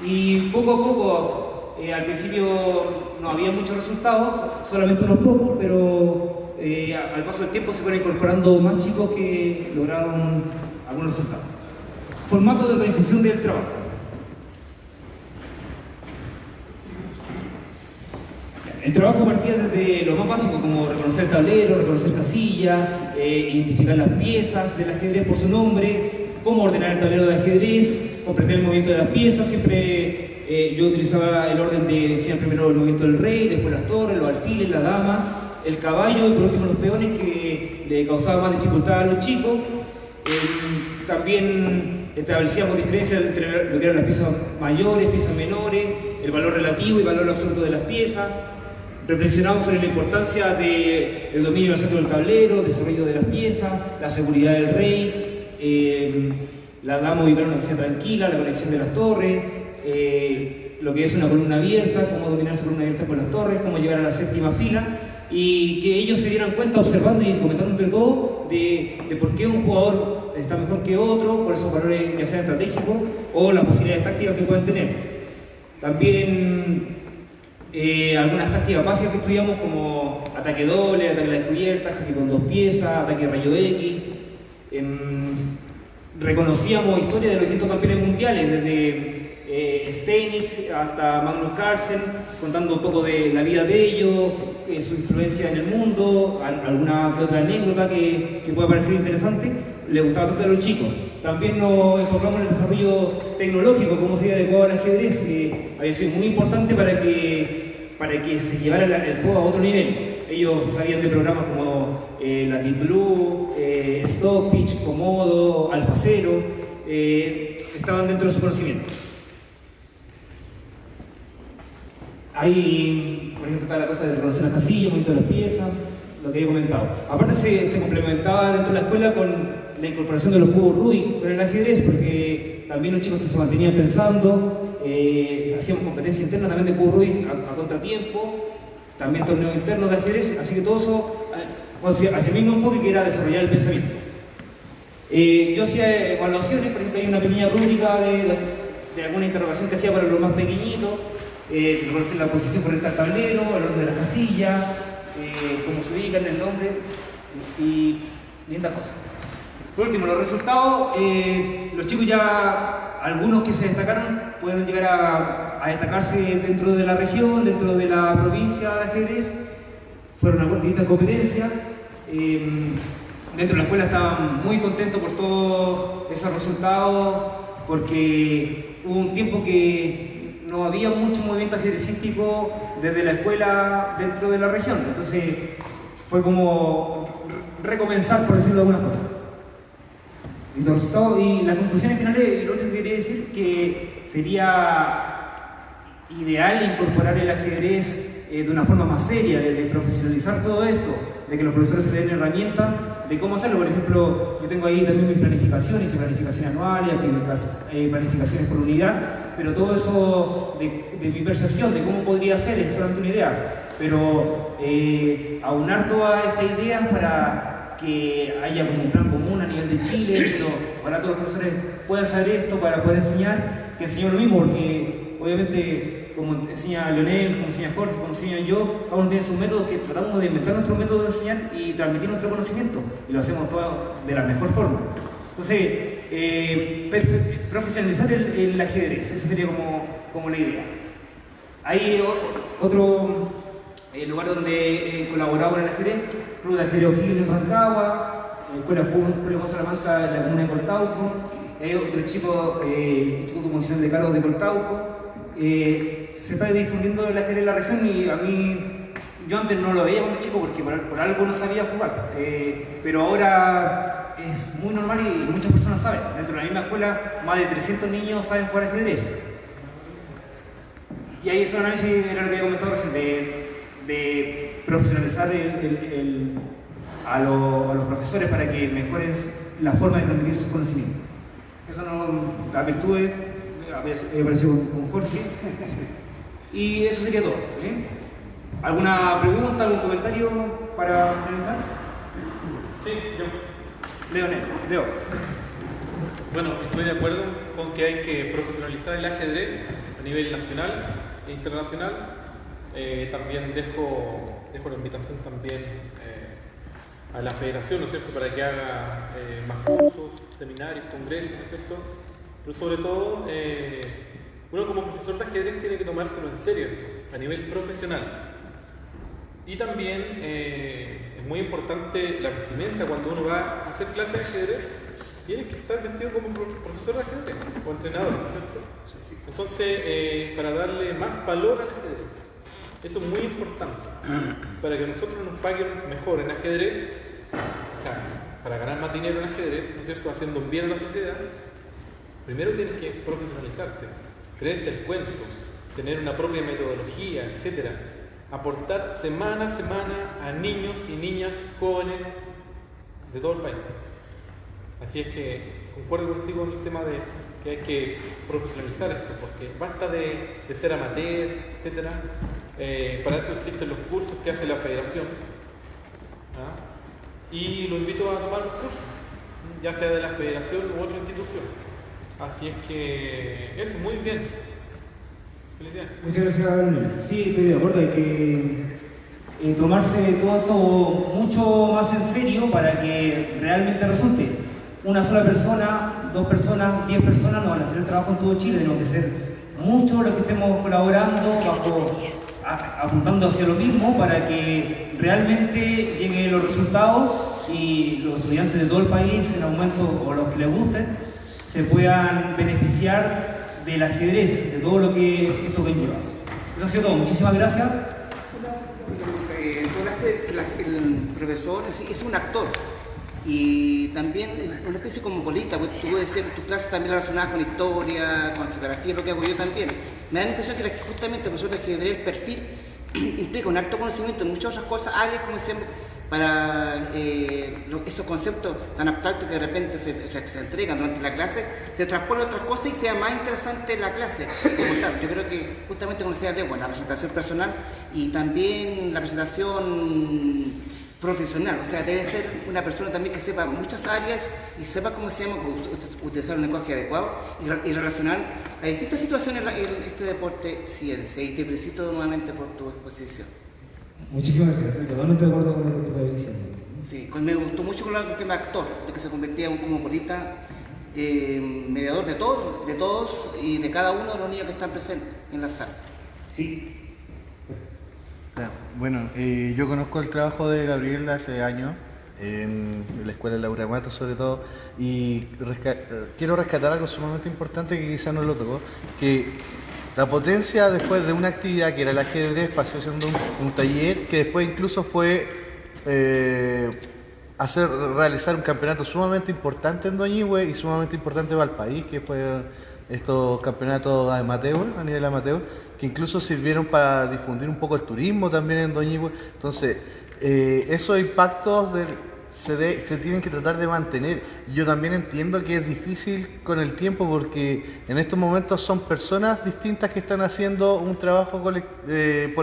[SPEAKER 8] y poco a poco, al principio no había muchos resultados, solamente unos pocos, pero al paso del tiempo se fueron incorporando más chicos que lograron algunos resultados. Formato de organización del trabajo. El trabajo partía desde lo más básico, como reconocer tablero, reconocer casillas, identificar las piezas del ajedrez por su nombre, cómo ordenar el tablero de ajedrez, comprender el movimiento de las piezas. Siempre yo utilizaba el orden de enseñar primero el movimiento del rey, después las torres, los alfiles, la dama, el caballo y por último los peones, que le causaban más dificultad a los chicos. También establecíamos diferencias entre lo que eran las piezas mayores, piezas menores, el valor relativo y valor absoluto de las piezas. Reflexionamos sobre la importancia del dominio del centro del tablero, el desarrollo de las piezas, la seguridad del rey, la dama ubicar una acción tranquila, la conexión de las torres, lo que es una columna abierta, cómo dominar esa columna abierta con las torres, cómo llegar a la 7ª fila, y que ellos se dieran cuenta observando y comentando entre todos de por qué un jugador está mejor que otro, por esos valores ya sean estratégicos o las posibilidades tácticas que pueden tener. También algunas tácticas básicas que estudiamos, como ataque doble, ataque a la descubierta, jaque con 2 piezas, ataque rayo X. Reconocíamos historia de los distintos campeones mundiales, desde Steinitz hasta Magnus Carlsen, contando un poco de la vida de ellos, su influencia en el mundo, alguna que otra anécdota que pueda parecer interesante. Les gustaba tanto a los chicos. También nos enfocamos en el desarrollo tecnológico, cómo sería adecuado al ajedrez, que había sido muy importante para que se llevara el juego a otro nivel. Ellos sabían de programas como la Deep Blue, Stockfish, Komodo, AlphaZero, estaban dentro de su conocimiento. Ahí, por ejemplo, está la cosa de reconocer las casillas, movimiento de las piezas, lo que he comentado. Aparte se complementaba dentro de la escuela con la incorporación de los cubos Rubik con el ajedrez, porque también los chicos se mantenían pensando, hacíamos competencia interna también de cubos Rubik a contratiempo, también torneos internos de ajedrez, así que todo eso hacia el mismo enfoque que era desarrollar el pensamiento. Yo hacía evaluaciones, por ejemplo, hay una pequeña rúbrica de alguna interrogación que hacía para los más pequeñitos, reconocer la posición por el tablero, el orden de las casillas, cómo se ubican, el nombre y lindas cosas. Por último, los resultados, los chicos ya, algunos que se destacaron, pueden llegar a destacarse dentro de la región, dentro de la provincia de ajedrez, fueron a distintas competencias. Dentro de la escuela estaban muy contentos por todos esos resultados, porque hubo un tiempo que no había mucho movimiento ajedrecístico desde la escuela dentro de la región. Entonces fue como recomenzar, por decirlo de alguna forma. Y los resultados y las conclusiones finales, lo que quería decir que sería ideal incorporar el ajedrez de una forma más seria, de profesionalizar todo esto, de que los profesores se le den herramientas de cómo hacerlo. Por ejemplo, yo tengo ahí también mis planificaciones, planificación anual, planificaciones por unidad, pero todo eso de mi percepción de cómo podría ser es solamente una idea, pero aunar todas estas ideas para que haya como un plan común a nivel de Chile, sino para todos los profesores puedan saber esto, para poder enseñar, que enseñen lo mismo, porque obviamente como enseña Leonel, como enseña Jorge, como enseña yo, cada uno tiene sus métodos, que tratamos de inventar nuestro método de enseñar y transmitir nuestro conocimiento, y lo hacemos todo de la mejor forma. Entonces, profesionalizar el ajedrez, esa sería como la idea. Hay otro lugar donde he colaborado en el ajedrez, Club de Ajedrez O'Higgins en Rancagua, Escuela Julio Salamanca en la comuna de Coltauco, hay otro chico, Instituto Municipal de Carlos de Coltauco. Se está difundiendo el ajedrez en la región y a mí, yo antes no lo veía cuando chico porque por algo no sabía jugar, pero ahora es muy normal y muchas personas saben. Dentro de la misma escuela, más de 300 niños saben jugar ajedrez. Y ahí es un análisis, era lo que había comentado recién, de profesionalizar a los profesores para que mejoren la forma de transmitir sus conocimientos. Eso no, las virtudes, he aparecido con Jorge. Y eso sería todo. ¿Alguna pregunta, algún comentario para finalizar?
[SPEAKER 2] Sí, yo.
[SPEAKER 8] Leo.
[SPEAKER 2] Bueno, estoy de acuerdo con que hay que profesionalizar el ajedrez a nivel nacional e internacional. También dejo la invitación también a la federación, ¿no es cierto?, para que haga más cursos, seminarios, congresos, ¿no es cierto? Pero sobre todo, uno como profesor de ajedrez tiene que tomárselo en serio esto, a nivel profesional. Y también es muy importante la vestimenta. Cuando uno va a hacer clases de ajedrez, tienes que estar vestido como profesor de ajedrez o entrenador, ¿no es cierto? Entonces, para darle más valor al ajedrez. Eso es muy importante. Para que nosotros nos paguen mejor en ajedrez, o sea, para ganar más dinero en ajedrez, ¿no es cierto?, haciendo un bien a la sociedad, primero tienes que profesionalizarte, creerte el cuento, tener una propia metodología, etc. Aportar semana a semana a niños y niñas jóvenes de todo el país. Así es que concuerdo contigo en el tema de que hay que profesionalizar esto, porque basta de ser amateur, etc. Para eso existen los cursos que hace la federación. Y lo invito a tomar los cursos, ya sea de la federación u otra institución. Así es que eso, muy bien. Feliz día.
[SPEAKER 8] Muchas gracias, Leonel. Sí, estoy de acuerdo, hay que tomarse todo esto mucho más en serio para que realmente resulte. Una sola persona, 2 personas, 10 personas no van a hacer el trabajo en todo Chile, tenemos que ser muchos los que estemos colaborando, apuntando hacia lo mismo para que realmente lleguen los resultados y los estudiantes de todo el país en aumento, o los que les guste, se puedan beneficiar del ajedrez, de todo lo que esto conlleva. Eso ha sido todo. Muchísimas gracias.
[SPEAKER 5] El profesor es un actor y también una especie cosmopolita, pues tú puedes decir tus clases también relacionadas con historia, con geografía, lo que hago yo también. Me da la impresión que justamente el profesor de ajedrez, el perfil, implica un alto conocimiento en muchas otras cosas, áreas, como decíamos, para estos conceptos tan abstractos que de repente se entregan durante la clase, se transponen a otras cosas y sea más interesante la clase como tal. Yo creo que justamente, como decía Leo, la presentación personal y también la presentación profesional, o sea, debe ser una persona también que sepa muchas áreas y sepa cómo se llama, utilizar un lenguaje adecuado y relacionar a distintas situaciones en este deporte ciencia. Y te felicito nuevamente por tu exposición.
[SPEAKER 8] Muchísimas gracias, estoy totalmente de acuerdo con lo que estás diciendo.
[SPEAKER 5] Sí, me gustó mucho con el tema actor, de que se convertía en un cosmopolita, mediador de todos y de cada uno de los niños que están presentes en la sala.
[SPEAKER 8] Sí.
[SPEAKER 6] Bueno, yo conozco el trabajo de Gabriel hace años, en la escuela de Laura Mato sobre todo, y quiero rescatar algo sumamente importante que quizás no lo tocó, que la potencia después de una actividad que era el ajedrez pasó siendo un taller que después incluso fue realizar un campeonato sumamente importante en Doñihue y sumamente importante para el país, que fue estos campeonatos amateur, a nivel amateur, que incluso sirvieron para difundir un poco el turismo también en Doñihue. Entonces, esos impactos se tienen que tratar de mantener. Yo también entiendo que es difícil con el tiempo porque en estos momentos son personas distintas que están haciendo un trabajo por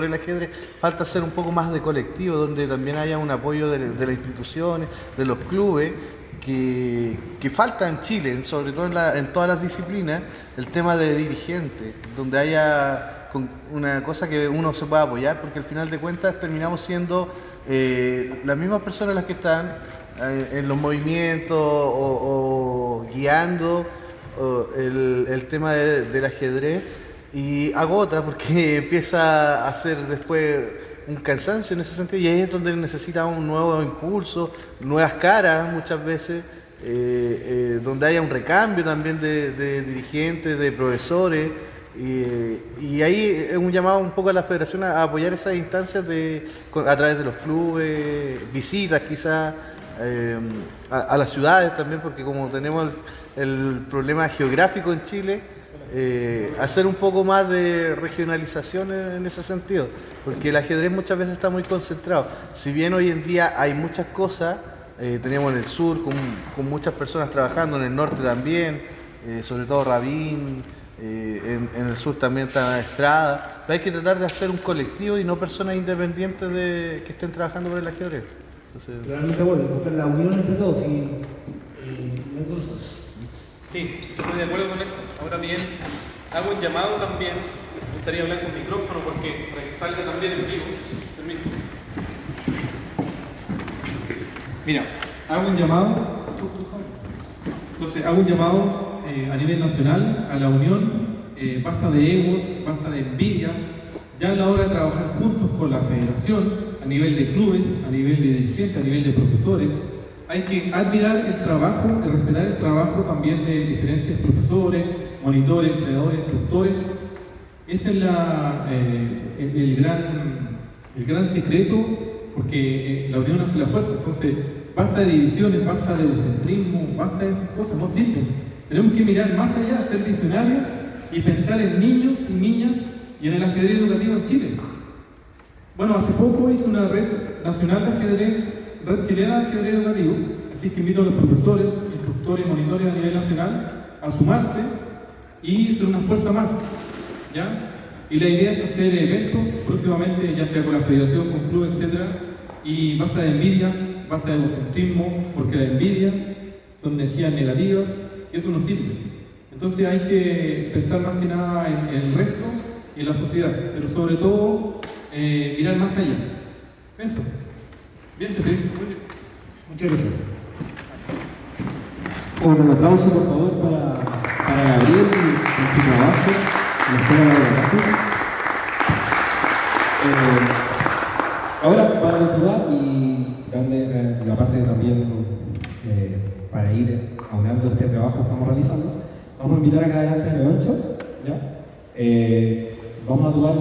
[SPEAKER 6] el ajedrez. Falta hacer un poco más de colectivo, donde también haya un apoyo de las instituciones, de los clubes, que falta en Chile, sobre todo en todas las disciplinas, el tema de dirigentes, donde haya una cosa que uno se pueda apoyar, porque al final de cuentas terminamos siendo las mismas personas las que están en los movimientos o guiando el tema del ajedrez, y agota porque empieza a ser después un cansancio en ese sentido, y ahí es donde necesita un nuevo impulso, nuevas caras muchas veces, donde haya un recambio también de dirigentes, de profesores. Y ahí es un llamado un poco a la federación a apoyar esas instancias a través de los clubes, visitas quizás a las ciudades también, porque como tenemos el problema geográfico en Chile, hacer un poco más de regionalización en ese sentido, porque el ajedrez muchas veces está muy concentrado. Si bien hoy en día hay muchas cosas, tenemos en el sur con muchas personas trabajando, en el norte también, sobre todo Rabín. En el sur también está Estrada, pero hay que tratar de hacer un colectivo y no personas independientes que estén trabajando por el ajedrez. Entonces,
[SPEAKER 8] realmente bueno, buscar la unión entre todos y
[SPEAKER 2] Sí, estoy de acuerdo con eso. Ahora bien, hago un llamado también, me gustaría hablar con micrófono para que salga también en vivo. Permiso.
[SPEAKER 3] Mira, hago un llamado. Entonces, hago un llamado a nivel nacional a la unión. Basta de egos, basta de envidias. Ya es la hora de trabajar juntos con la federación, a nivel de clubes, a nivel de dirigentes, a nivel de profesores. Hay que admirar el trabajo, respetar el trabajo también de diferentes profesores, monitores, entrenadores, instructores. Ese es el gran secreto, porque la unión hace la fuerza. Entonces, basta de divisiones, basta de egocentrismo, basta de esas cosas, no sirven. Tenemos que mirar más allá, ser visionarios y pensar en niños y niñas y en el ajedrez educativo en Chile. Bueno, hace poco hice una red nacional de ajedrez, red chilena de ajedrez educativo, así que invito a los profesores, instructores y monitores a nivel nacional a sumarse y ser una fuerza más, ¿ya? Y la idea es hacer eventos próximamente, ya sea con la federación, con clubes, etc. Y basta de envidias, basta de egocentrismo, porque la envidia son energías negativas y eso no sirve. Entonces hay que pensar más que nada en el resto y en la sociedad, pero sobre todo mirar más allá. Eso. Bien, te felicito.
[SPEAKER 8] Muchas gracias.
[SPEAKER 4] Un aplauso, por favor, para Gabriel en su trabajo en la Escuela Laura Mato. Ahora, para continuar y darle la parte también para ir aunando este trabajo que estamos realizando, vamos a invitar acá adelante a Leoncho, ¿ya? Vamos a tomar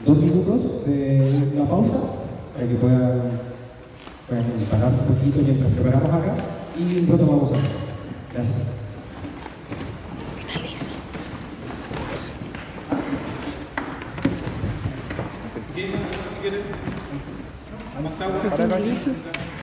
[SPEAKER 4] 2 minutos de la pausa para que puedan pararse un poquito mientras preparamos acá y retomamos acá. Gracias.
[SPEAKER 2] ¿Tienes si quieres? ¿Más agua?